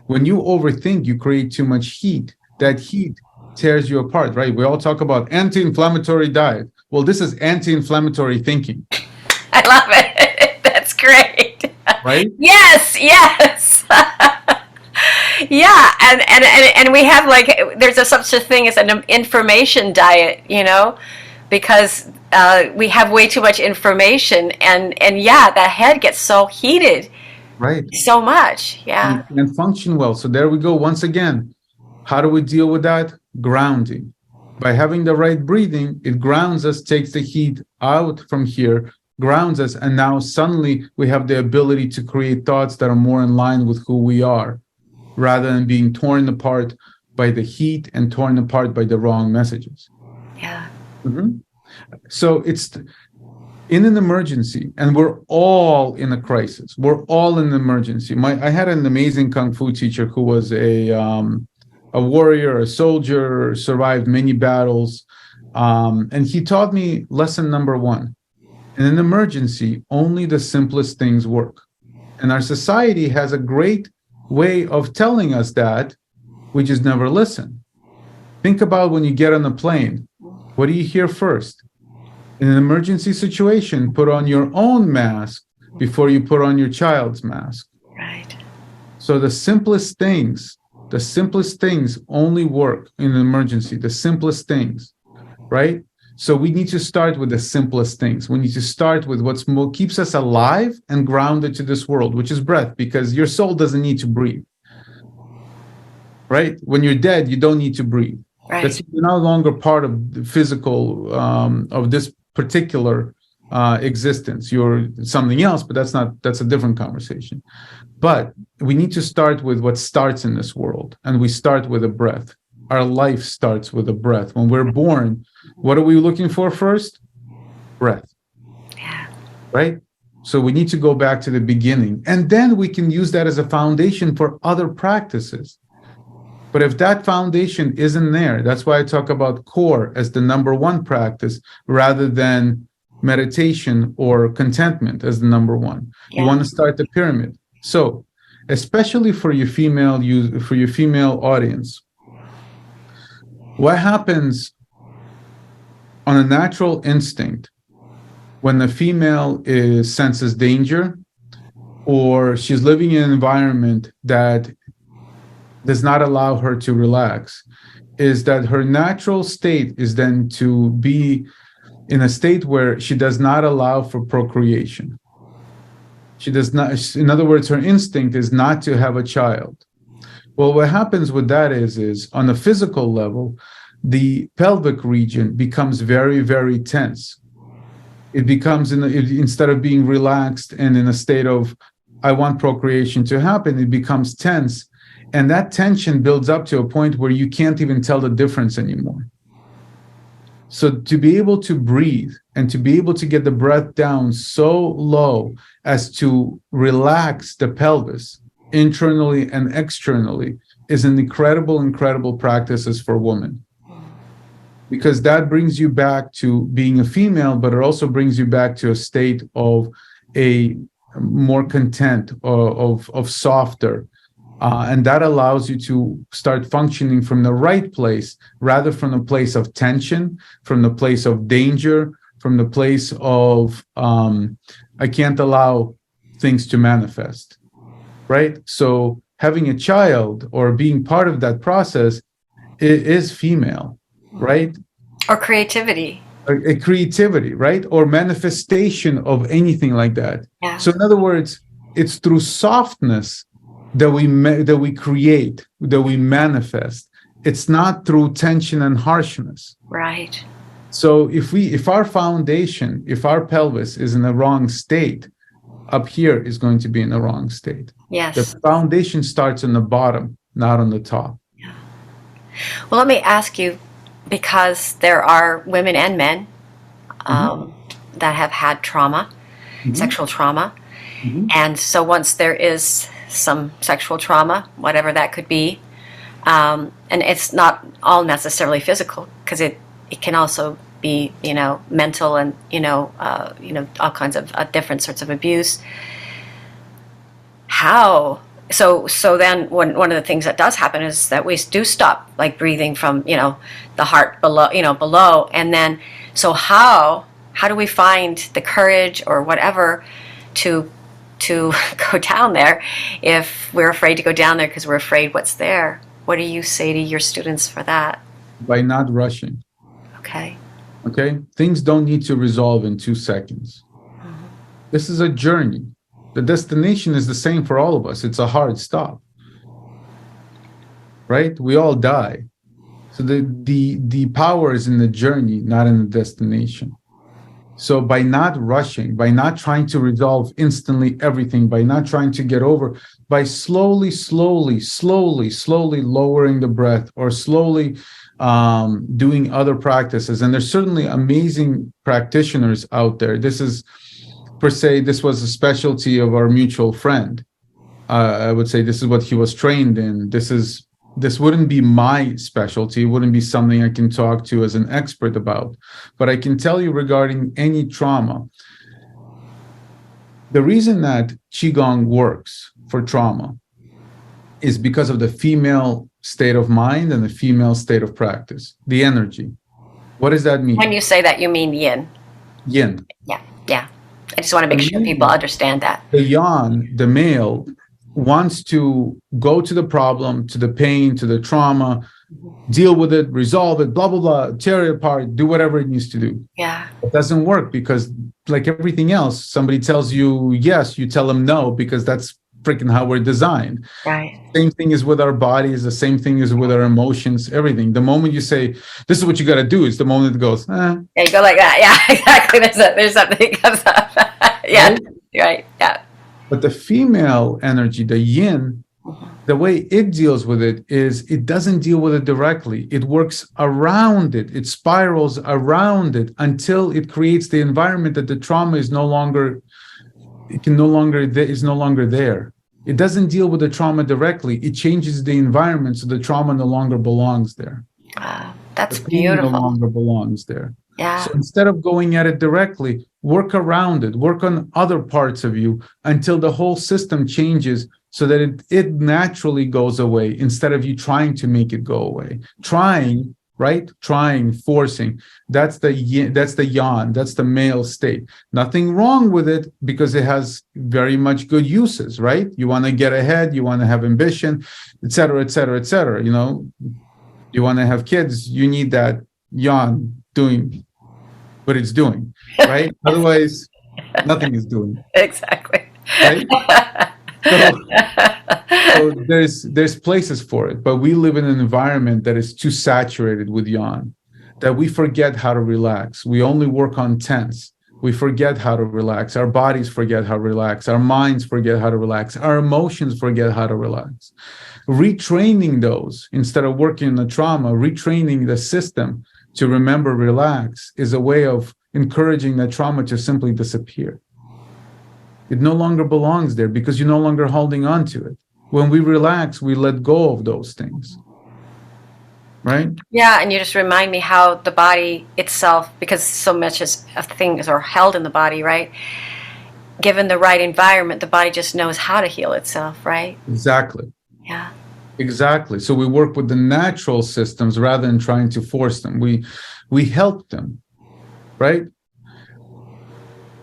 When you overthink, you create too much heat. That heat tears you apart, right? We all talk about anti-inflammatory diet. Well, this is anti-inflammatory thinking. I love it. That's great. Right? Yes. Yeah, and we have there's such a thing as an information diet, because we have way too much information, and yeah, the head gets so heated, right? So much, yeah. And function well. So there we go. Once again, how do we deal with that? Grounding. By having the right breathing, it grounds us, takes the heat out from here, grounds us, and now suddenly we have the ability to create thoughts that are more in line with who we are, rather than being torn apart by the heat and torn apart by the wrong messages. Yeah. Mm-hmm. So in an emergency, and we're all in a crisis. We're all in an emergency. I had an amazing kung fu teacher who was a warrior, a soldier, survived many battles, and he taught me lesson number one: in an emergency, only the simplest things work. And our society has a great way of telling us that. We just never listen. Think about when you get on a plane. What do you hear first? In an emergency situation, put on your own mask before you put on your child's mask. Right. So the simplest things only work in an emergency, the simplest things, right? So we need to start with the simplest things. We need to start with what keeps us alive and grounded to this world, which is breath, because your soul doesn't need to breathe, right? When you're dead, you don't need to breathe. Right. That's no longer part of the physical, of this particular existence. You're something else, but that's a different conversation. But we need to start with what starts in this world, and we start with a breath. Our life starts with a breath. When we're born, what are we looking for first? Breath. Yeah. Right? So we need to go back to the beginning, and then we can use that as a foundation for other practices. But if that foundation isn't there, that's why I talk about core as the number one practice rather than meditation or contentment as the number one. Yeah. You want to start the pyramid. So, especially for your female audience, what happens on a natural instinct when the female senses danger, or she's living in an environment that does not allow her to relax, is that her natural state is then to be in a state where she does not allow for procreation. She does not, in other words, her instinct is not to have a child. Well, what happens with that is on a physical level, the pelvic region becomes very, very tense. It becomes, instead of being relaxed and in a state of, I want procreation to happen, it becomes tense. And that tension builds up to a point where you can't even tell the difference anymore. So to be able to breathe and to be able to get the breath down so low as to relax the pelvis internally and externally is an incredible practice for women. Because that brings you back to being a female, but it also brings you back to a state of a more content, of softer. And that allows you to start functioning from the right place, rather from the place of tension, from the place of danger, from the place of, I can't allow things to manifest, right? So having a child or being part of that process is female, right? Or creativity. A creativity, right? Or manifestation of anything like that. Yeah. So in other words, it's through softness that we create, that we manifest. It's not through tension and harshness. Right. So if our foundation, if our pelvis is in the wrong state, up here is going to be in the wrong state. Yes. The foundation starts on the bottom, not on the top. Yeah. Well, let me ask you, because there are women and men that have had trauma, sexual trauma. And so once there is some sexual trauma, whatever that could be, and it's not all necessarily physical, because it can also be, mental and, all kinds of different sorts of abuse. How? So then one of the things that does happen is that we do stop, like, breathing from, the heart below. And then, so how do we find the courage or whatever to go down there if we're afraid to go down there because we're afraid what's there? What do you say to your students for that? By not rushing. Okay. Things don't need to resolve in 2 seconds. This is a journey. The destination is the same for all of us. It's a hard stop, right? We all die. So the power is in the journey, not in the destination. So by not rushing, by not trying to resolve instantly everything, by not trying to get over, by slowly lowering the breath, or slowly doing other practices. And there's certainly amazing practitioners out there. This is, per se, this was a specialty of our mutual friend. I would say this is what he was trained in. This wouldn't be my specialty. It wouldn't be something I can talk to as an expert about. But I can tell you regarding any trauma, the reason that Qigong works for trauma is because of the female state of mind and the female state of practice, the energy. What does that mean? When you say that, you mean yin. Yin. Yeah, yeah. I just want to make sure people understand that. The yang, the male, wants to go to the problem, to the pain, to the trauma, deal with it, resolve it, blah, blah, blah, tear it apart, do whatever it needs to do. Yeah. It doesn't work because, like everything else, somebody tells you yes, you tell them no, because that's freaking how we're designed. Right. Same thing is with our bodies, the same thing is with our emotions, everything. The moment you say, this is what you got to do, it's the moment it goes, Yeah, you go like that. Yeah, exactly. There's something that comes up. Yeah, right. Yeah. But the female energy, the yin, the way it deals with it is it doesn't deal with it directly. It works around it. It spirals around it until it creates the environment that the trauma is no longer there. It doesn't deal with the trauma directly. It changes the environment so the trauma no longer belongs there. Wow, that's the pain beautiful. No longer belongs there. Yeah. So instead of going at it directly, work around it, work on other parts of you until the whole system changes so that it naturally goes away instead of you trying to make it go away. Trying, forcing. That's the yan, that's the male state. Nothing wrong with it because it has very much good uses, right? You want to get ahead, you want to have ambition, et cetera, et cetera, et cetera. You know, you want to have kids, you need that yan doing what it's doing, right? Otherwise, nothing is doing. Exactly. Right? So there's places for it, but we live in an environment that is too saturated with yan, that we forget how to relax. We only work on tense. We forget how to relax. Our bodies forget how to relax. Our minds forget how to relax. Our emotions forget how to relax. Retraining those instead of working on the trauma, retraining the system to remember relax is a way of encouraging that trauma to simply disappear. It no longer belongs there because you're no longer holding on to it. When we relax, we let go of those things. Right? Yeah, and you just remind me how the body itself, because so much of things are held in the body, right? Given the right environment, the body just knows how to heal itself, right? Exactly. Yeah. Exactly. So we work with the natural systems rather than trying to force them. We help them, right?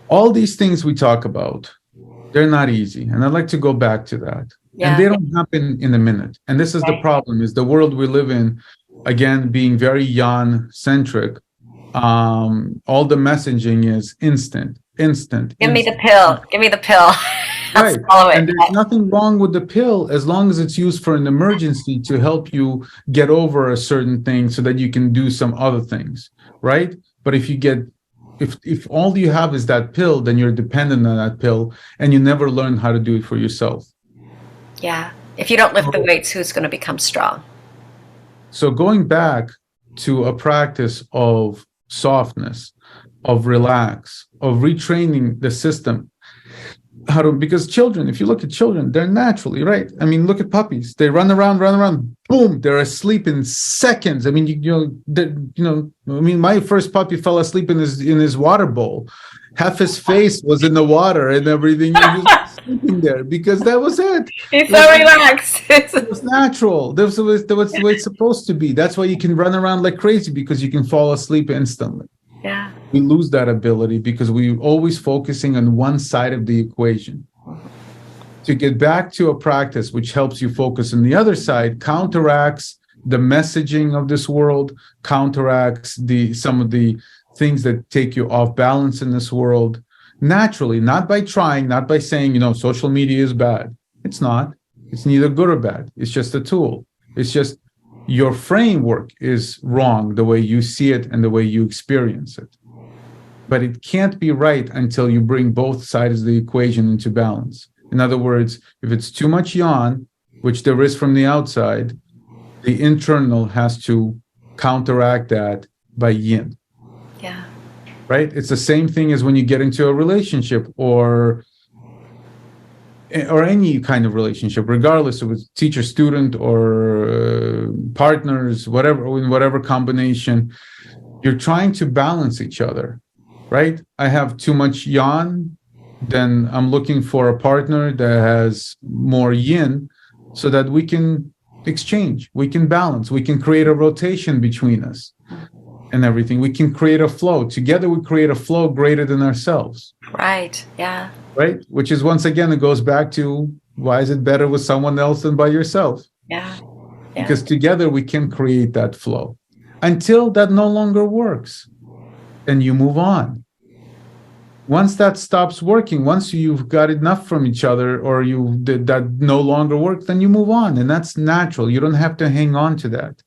All these things we talk about, they're not easy. And I'd like to go back to that. Yeah. And they don't happen in a minute. And this is the problem, is the world we live in, again, being very yan-centric, all the messaging is instant. Give me the pill. Give me the pill. Right. And there's nothing wrong with the pill as long as it's used for an emergency to help you get over a certain thing so that you can do some other things, right? But if all you have is that pill, then you're dependent on that pill and you never learn how to do it for yourself. Yeah. If you don't lift the weights, who's going to become strong? So going back to a practice of softness, of relax, of retraining the system, because children, if you look at children, they're naturally, right? I mean, look at puppies. They run around, boom, they're asleep in seconds. I mean, my first puppy fell asleep in his water bowl. Half his face was in the water and everything. He was sleeping there because that was it. He's so relaxed. It was natural. That was the way it's supposed to be. That's why you can run around like crazy, because you can fall asleep instantly. Yeah. We lose that ability because we're always focusing on one side of the equation. To get back to a practice which helps you focus on the other side, counteracts the messaging of this world, counteracts some of the things that take you off balance in this world, naturally, not by trying, not by saying, social media is bad. It's not. It's neither good or bad. It's just a tool. It's just your framework is wrong, the way you see it and the way you experience it. But it can't be right until you bring both sides of the equation into balance. In other words, if it's too much yan, which there is from the outside, the internal has to counteract that by yin. Yeah. Right? It's the same thing as when you get into a relationship or any kind of relationship, regardless of it's teacher student or partners, whatever, in whatever combination, you're trying to balance each other, right? I have too much yang, then I'm looking for a partner that has more yin so that we can exchange, we can balance, we can create a rotation between us and everything. We can create a flow. Together we create a flow greater than ourselves. Right. Yeah. Right? Which is, once again, it goes back to, why is it better with someone else than by yourself? Yeah. Because together we can create that flow until that no longer works and you move on. Once that stops working, once you've got enough from each other or that no longer works, then you move on. And that's natural. You don't have to hang on to that.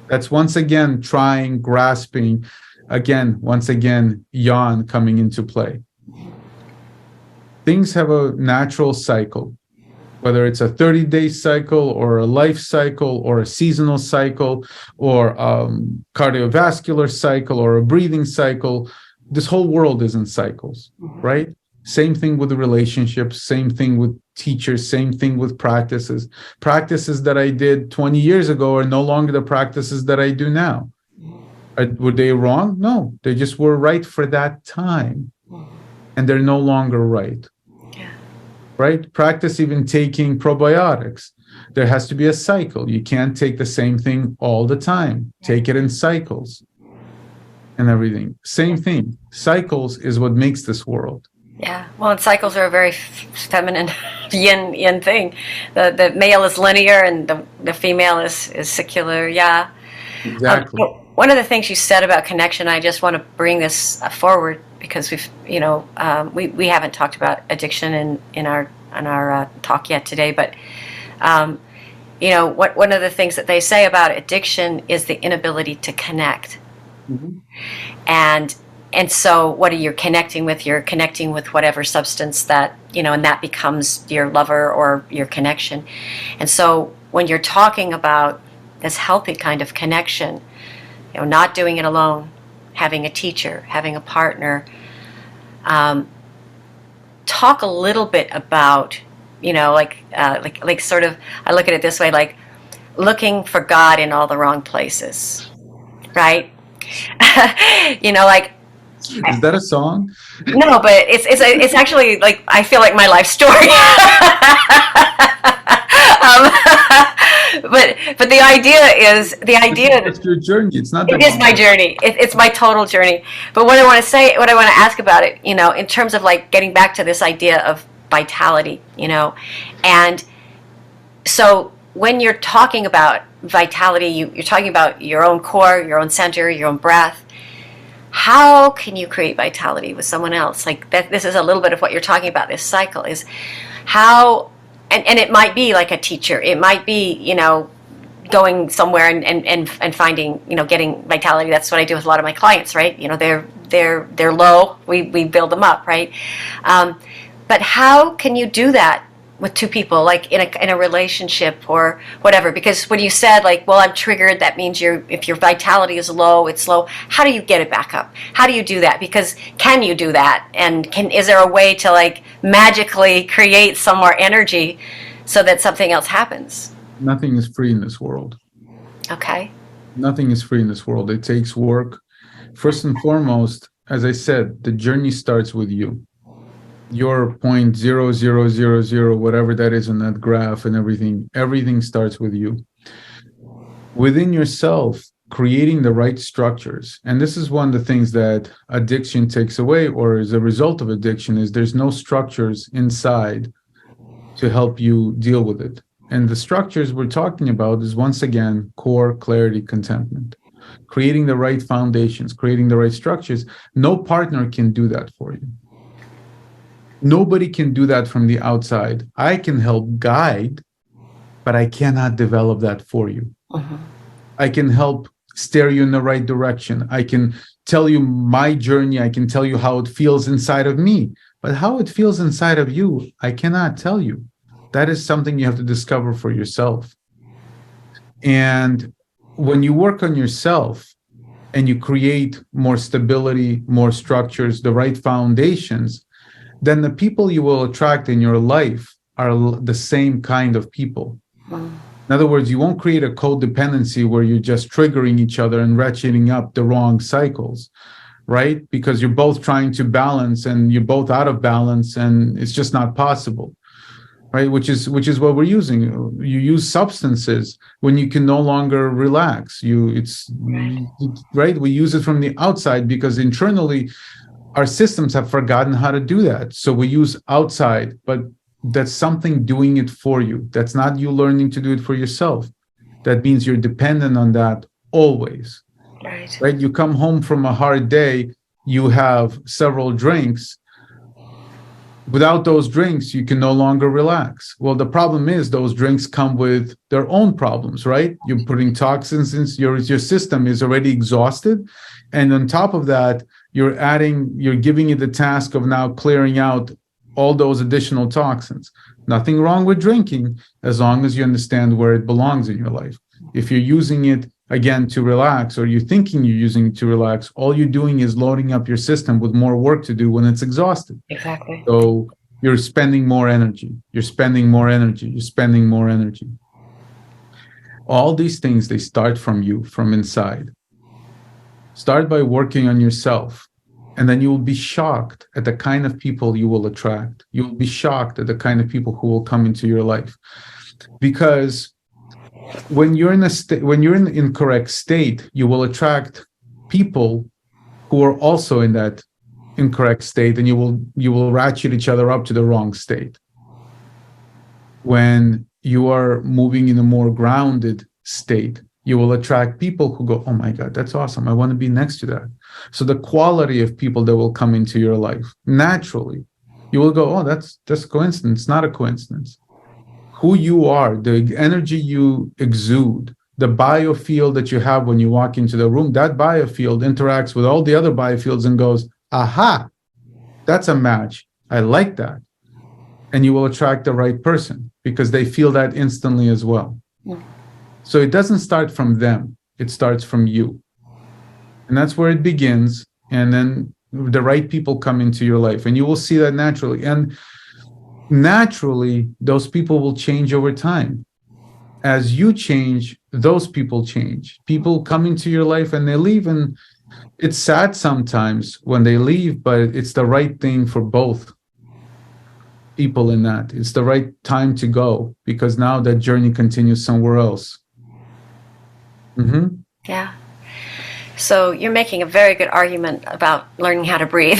That's once again trying, grasping, once again, yang coming into play. Things have a natural cycle, whether it's a 30-day cycle or a life cycle or a seasonal cycle or a cardiovascular cycle or a breathing cycle. This whole world is in cycles, right? Same thing with the relationships, same thing with teachers, same thing with practices. Practices that I did 20 years ago are no longer the practices that I do now. Were they wrong? No, they just were right for that time. And they're no longer right. Yeah. Right? Practice even taking probiotics. There has to be a cycle. You can't take the same thing all the time. Take it in cycles and everything. Same thing. Cycles is what makes this world. Yeah. Well, and cycles are a very feminine yin thing. The male is linear and the female is secular. Yeah. Exactly. One of the things you said about connection, I just want to bring this forward because we haven't talked about addiction in our talk yet today, but one of the things that they say about addiction is the inability to connect. Mm-hmm. And so what are you connecting with? You're connecting with whatever substance that, and that becomes your lover or your connection. And so when you're talking about this healthy kind of connection, not doing it alone, having a teacher, having a partner, talk a little bit about, like sort of, I look at it this way, like looking for God in all the wrong places, right? Is that a song? No, but it's actually like I feel like my life story. But the idea is it's your journey. It's not. It is my journey. It's my total journey. But what I want to ask about it, in terms of like getting back to this idea of vitality, and so when you're talking about vitality, you're talking about your own core, your own center, your own breath. How can you create vitality with someone else? Like that, this is a little bit of what you're talking about. This cycle is how, and it might be like a teacher. It might be, going somewhere and finding, getting vitality. That's what I do with a lot of my clients, right? They're low. We build them up, right? But how can you do that with two people, like in a relationship or whatever? Because when you said like, well, I'm triggered, that means if your vitality is low, it's low. How do you get it back up? How do you do that? Because can you do that? And is there a way to like magically create some more energy so that something else happens? Nothing is free in this world. Okay. Nothing is free in this world. It takes work. First and foremost, as I said, the journey starts with you. Your 0.0000, whatever that is on that graph and everything starts with you. Within yourself, creating the right structures. And this is one of the things that addiction takes away, or as a result of addiction, is there's no structures inside to help you deal with it. And the structures we're talking about is, once again, core, clarity, contentment. Creating the right foundations, creating the right structures. No partner can do that for you. Nobody can do that from the outside. I can help guide, but I cannot develop that for you. Uh-huh. I can help steer you in the right direction. I can tell you my journey. I can tell you how it feels inside of me. But how it feels inside of you, I cannot tell you. That is something you have to discover for yourself. And when you work on yourself and you create more stability, more structures, the right foundations, then the people you will attract in your life are the same kind of people. In other words, you won't create a codependency where you're just triggering each other and ratcheting up the wrong cycles, right? Because you're both trying to balance and you're both out of balance, and it's just not possible, right? Which is what we're using. You use substances when you can no longer relax. Right. We use it from the outside because internally our systems have forgotten how to do that. So we use outside, but that's something doing it for you. That's not you learning to do it for yourself. That means you're dependent on that always. Right? You come home from a hard day, you have several drinks. Without those drinks, you can no longer relax. Well, the problem is those drinks come with their own problems, right? You're putting toxins in, your system is already exhausted. And on top of that, you're giving it the task of now clearing out all those additional toxins. Nothing wrong with drinking as long as you understand where it belongs in your life. If you're using it, again, to relax, or you're thinking you're using it to relax, all you're doing is loading up your system with more work to do when it's exhausted. Exactly. So you're spending more energy. You're spending more energy. You're spending more energy. All these things, they start from you, from inside. Start by working on yourself, and then you will be shocked at the kind of people you will attract. You will be shocked at the kind of people who will come into your life. Because when you're in an incorrect state, you will attract people who are also in that incorrect state, and you will ratchet each other up to the wrong state. When you are moving in a more grounded state, you will attract people who go, oh my God, that's awesome. I want to be next to that. So the quality of people that will come into your life, naturally, you will go, oh, that's just a coincidence. It's not a coincidence. Who you are, the energy you exude, the biofield that you have when you walk into the room, that biofield interacts with all the other biofields and goes, aha, that's a match. I like that. And you will attract the right person because they feel that instantly as well. Yeah. So it doesn't start from them. It starts from you. And that's where it begins. And then the right people come into your life, and you will see that naturally. And naturally, those people will change over time. As you change, those people change. People come into your life and they leave, and it's sad sometimes when they leave, but it's the right thing for both people in that. It's the right time to go, because now that journey continues somewhere else. Mm-hmm. Yeah. So you're making a very good argument about learning how to breathe.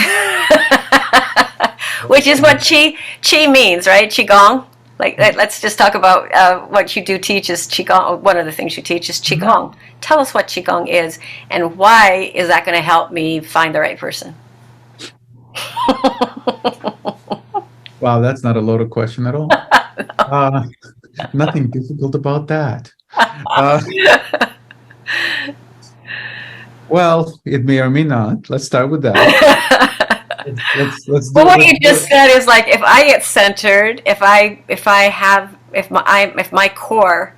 Which is what Qi means, right? Qigong. Like, let's just talk about what you do teach is Qigong. One of the things you teach is Qigong. Mm-hmm. Tell us what Qigong is, and why is that going to help me find the right person? Wow, that's not a loaded question at all. No. Nothing difficult about that. Well, it may or may not. Let's start with that. Let's well, what you just said is like, if I get centered, if my core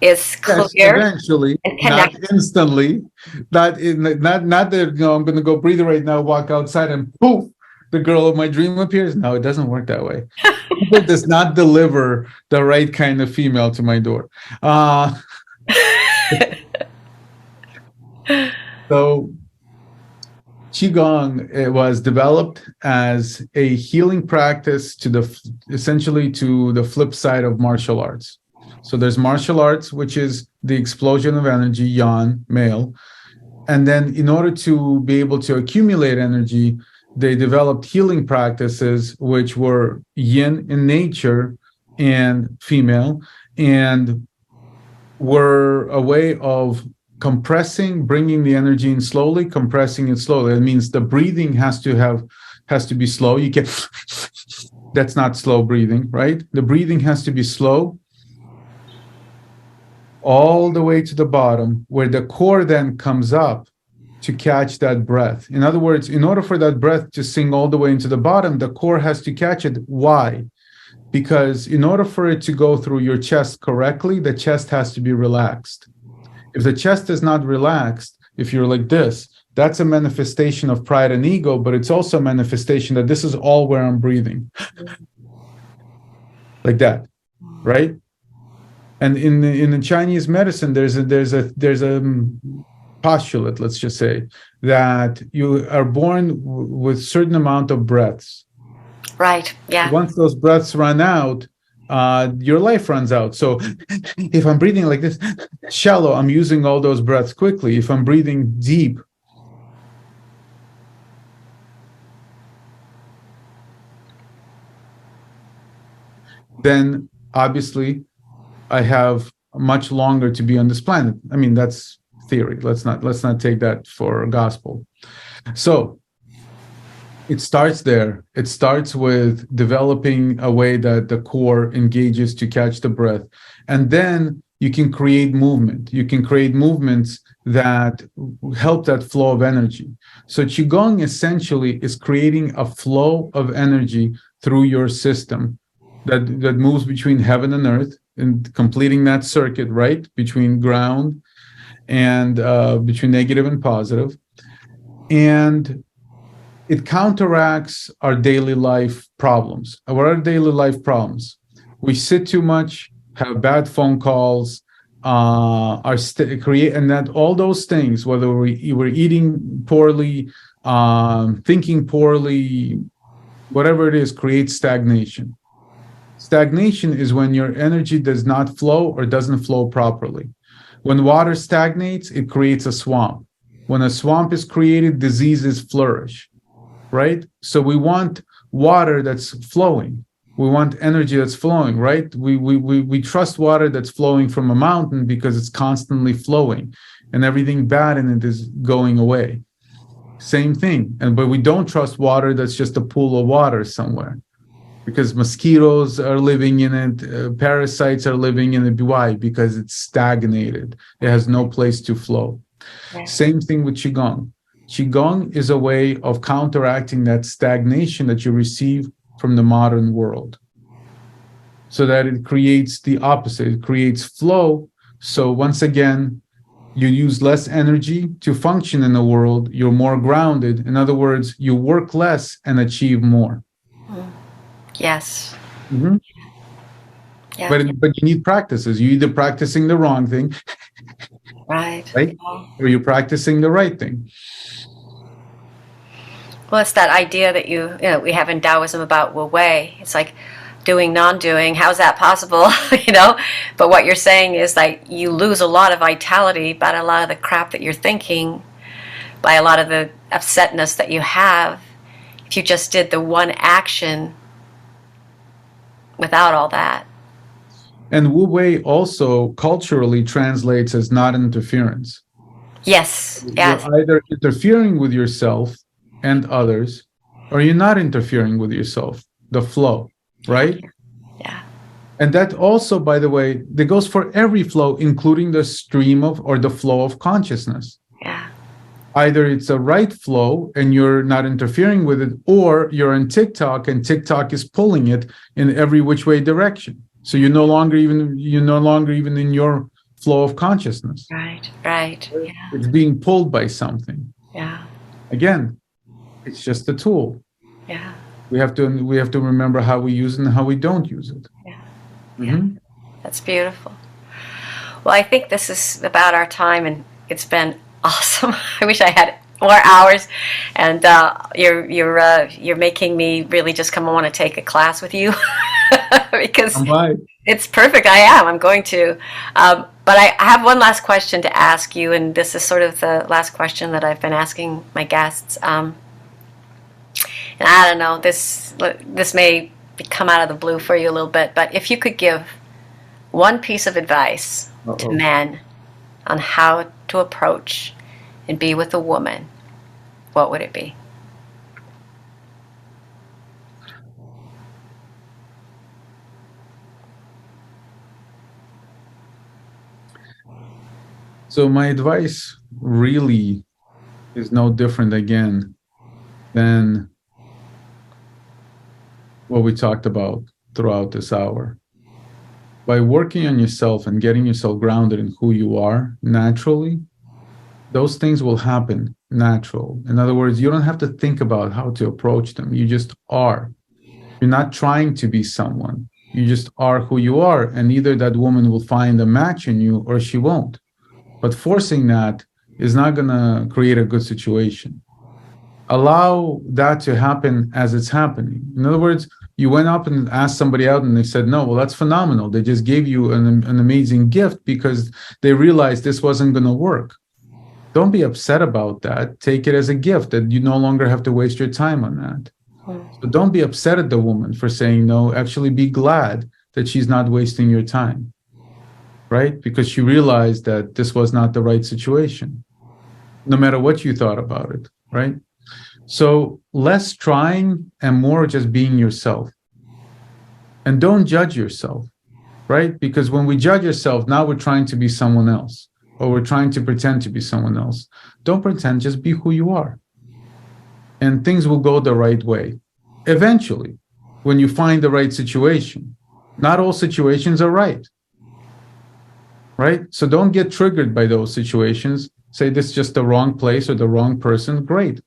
is clear, yes, eventually, and connected. Not instantly, not that I'm going to go breathe right now, walk outside, and poof, the girl of my dream appears. No, it doesn't work that way. It does not deliver the right kind of female to my door. So Qigong, it was developed as a healing practice essentially to the flip side of martial arts. So there's martial arts, which is the explosion of energy, yang, male. And then in order to be able to accumulate energy, they developed healing practices, which were yin in nature and female, and were a way of bringing the energy in slowly, compressing it slowly. That means the breathing has to be slow. You can that's not slow breathing, right? The breathing has to be slow all the way to the bottom, where the core then comes up to catch that breath. In other words, in order for that breath to sink all the way into the bottom, the core has to catch it. Why? Because in order for it to go through your chest correctly, the chest has to be relaxed. If the chest is not relaxed, if you're like this, that's a manifestation of pride and ego, but it's also a manifestation that this is all where I'm breathing. Like that, right? And in the Chinese medicine, there's a postulate, let's just say, that you are born with certain amount of breaths. Right. Yeah. Once those breaths run out, your life runs out. So if I'm breathing like this, shallow, I'm using all those breaths quickly. If I'm breathing deep, then obviously I have much longer to be on this planet. I mean, that's theory. Let's not take that for gospel. So it starts there. It starts with developing a way that the core engages to catch the breath. And then you can create movement. You can create movements that help that flow of energy. So Qigong essentially is creating a flow of energy through your system that moves between heaven and earth and completing that circuit, right? Between ground and between negative and positive. And it counteracts our daily life problems. What are daily life problems? We sit too much, have bad phone calls, create, and that all those things, whether we're eating poorly, thinking poorly, whatever it is, creates stagnation. Stagnation is when your energy does not flow or doesn't flow properly. When water stagnates, it creates a swamp. When a swamp is created, diseases flourish. Right? So we want water that's flowing. We want energy that's flowing, right? We trust water that's flowing from a mountain because it's constantly flowing and everything bad in it is going away. Same thing. But we don't trust water that's just a pool of water somewhere because mosquitoes are living in it, parasites are living in it. Why? Because it's stagnated. It has no place to flow. Yeah. Same thing with Qigong. Qigong is a way of counteracting that stagnation that you receive from the modern world so that it creates the opposite. It creates flow. So once again, you use less energy to function in the world. You're more grounded. In other words, you work less and achieve more. Yes. Mm-hmm. Yeah. But you need practices. You're either practicing the wrong thing, right? Or you're practicing the right thing. Well, it's that idea that we have in Taoism about Wu Wei. It's like doing, non-doing. How's that possible? But what you're saying is like you lose a lot of vitality by a lot of the crap that you're thinking, by a lot of the upsetness that you have, if you just did the one action without all that. And Wu Wei also culturally translates as not interference. Yes. Yes. You're either interfering with yourself and others, or you're not interfering with yourself, the flow, right? Yeah. And that also, by the way, that goes for every flow, including the stream of or the flow of consciousness. Yeah. Either it's a right flow and you're not interfering with it, or you're on TikTok and TikTok is pulling it in every which way direction. So you're no longer even in your flow of consciousness. Right. Right. Yeah. It's being pulled by something. Yeah. Again, it's just a tool. Yeah. We have to remember how we use it and how we don't use it. Yeah. Mm-hmm. Yeah. That's beautiful. Well, I think this is about our time, and it's been awesome. I wish I had more hours, and you're making me really just come and want to take a class with you because it's perfect. I'm going to. But I have one last question to ask you, and this is sort of the last question that I've been asking my guests. And I don't know, this may come out of the blue for you a little bit, but if you could give one piece of advice to men on how to approach and be with a woman, what would it be? So my advice really is no different again than what we talked about throughout this hour. by working on yourself and getting yourself grounded in who you are naturally, those things will happen natural. In other words, you don't have to think about how to approach them. You just are. You're not trying to be someone. You just are who you are. And either that woman will find a match in you or she won't. But forcing that is not going to create a good situation. Allow that to happen as it's happening. In other words, you went up and asked somebody out and they said, no, well, that's phenomenal. They just gave you an amazing gift because they realized this wasn't going to work. Don't be upset about that. Take it as a gift that you no longer have to waste your time on that. So don't be upset at the woman for saying no. Actually, be glad that she's not wasting your time, right? Because she realized that this was not the right situation, no matter what you thought about it, right? So less trying and more just being yourself. And don't judge yourself, right? Because when we judge yourself, now we're trying to be someone else, or we're trying to pretend to be someone else. Don't pretend, just be who you are. And things will go the right way. Eventually, when you find the right situation. Not all situations are right, right? So don't get triggered by those situations. Say this is just the wrong place or the wrong person. Great.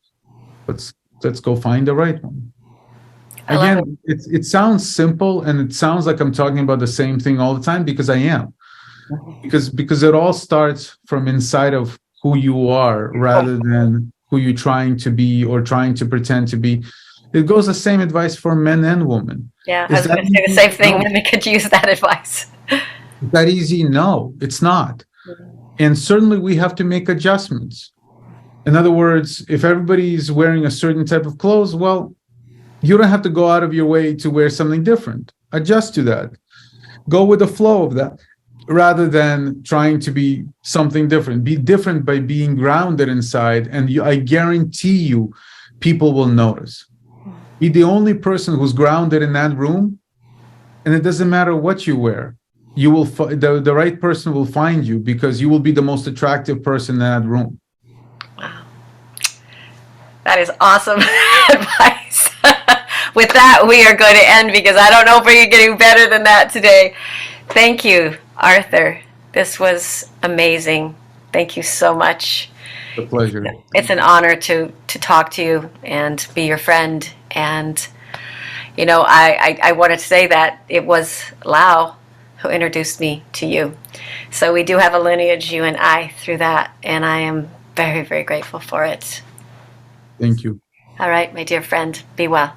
Let's go find the right one. Again, it sounds simple and it sounds like I'm talking about the same thing all the time because I am. Because it all starts from inside of who you are rather than who you're trying to be or trying to pretend to be. It goes the same advice for men and women. Yeah, I was going to say the same thing. No. Women could use that advice. Is that easy? No, it's not. And certainly we have to make adjustments. In other words, if everybody's wearing a certain type of clothes, well, you don't have to go out of your way to wear something different. Adjust to that. Go with the flow of that rather than trying to be something different. Be different by being grounded inside, and I guarantee you, people will notice. Be the only person who's grounded in that room, and it doesn't matter what you wear. You will the right person will find you because you will be the most attractive person in that room. Wow, that is awesome advice. With that, we are going to end because I don't know if we're getting better than that today. Thank you, Arthur. This was amazing. Thank you so much. It's a pleasure. It's an honor to talk to you and be your friend. And, you know, I wanted to say that it was Lau who introduced me to you. So we do have a lineage, you and I, through that. And I am very, very grateful for it. Thank you. All right, my dear friend, be well.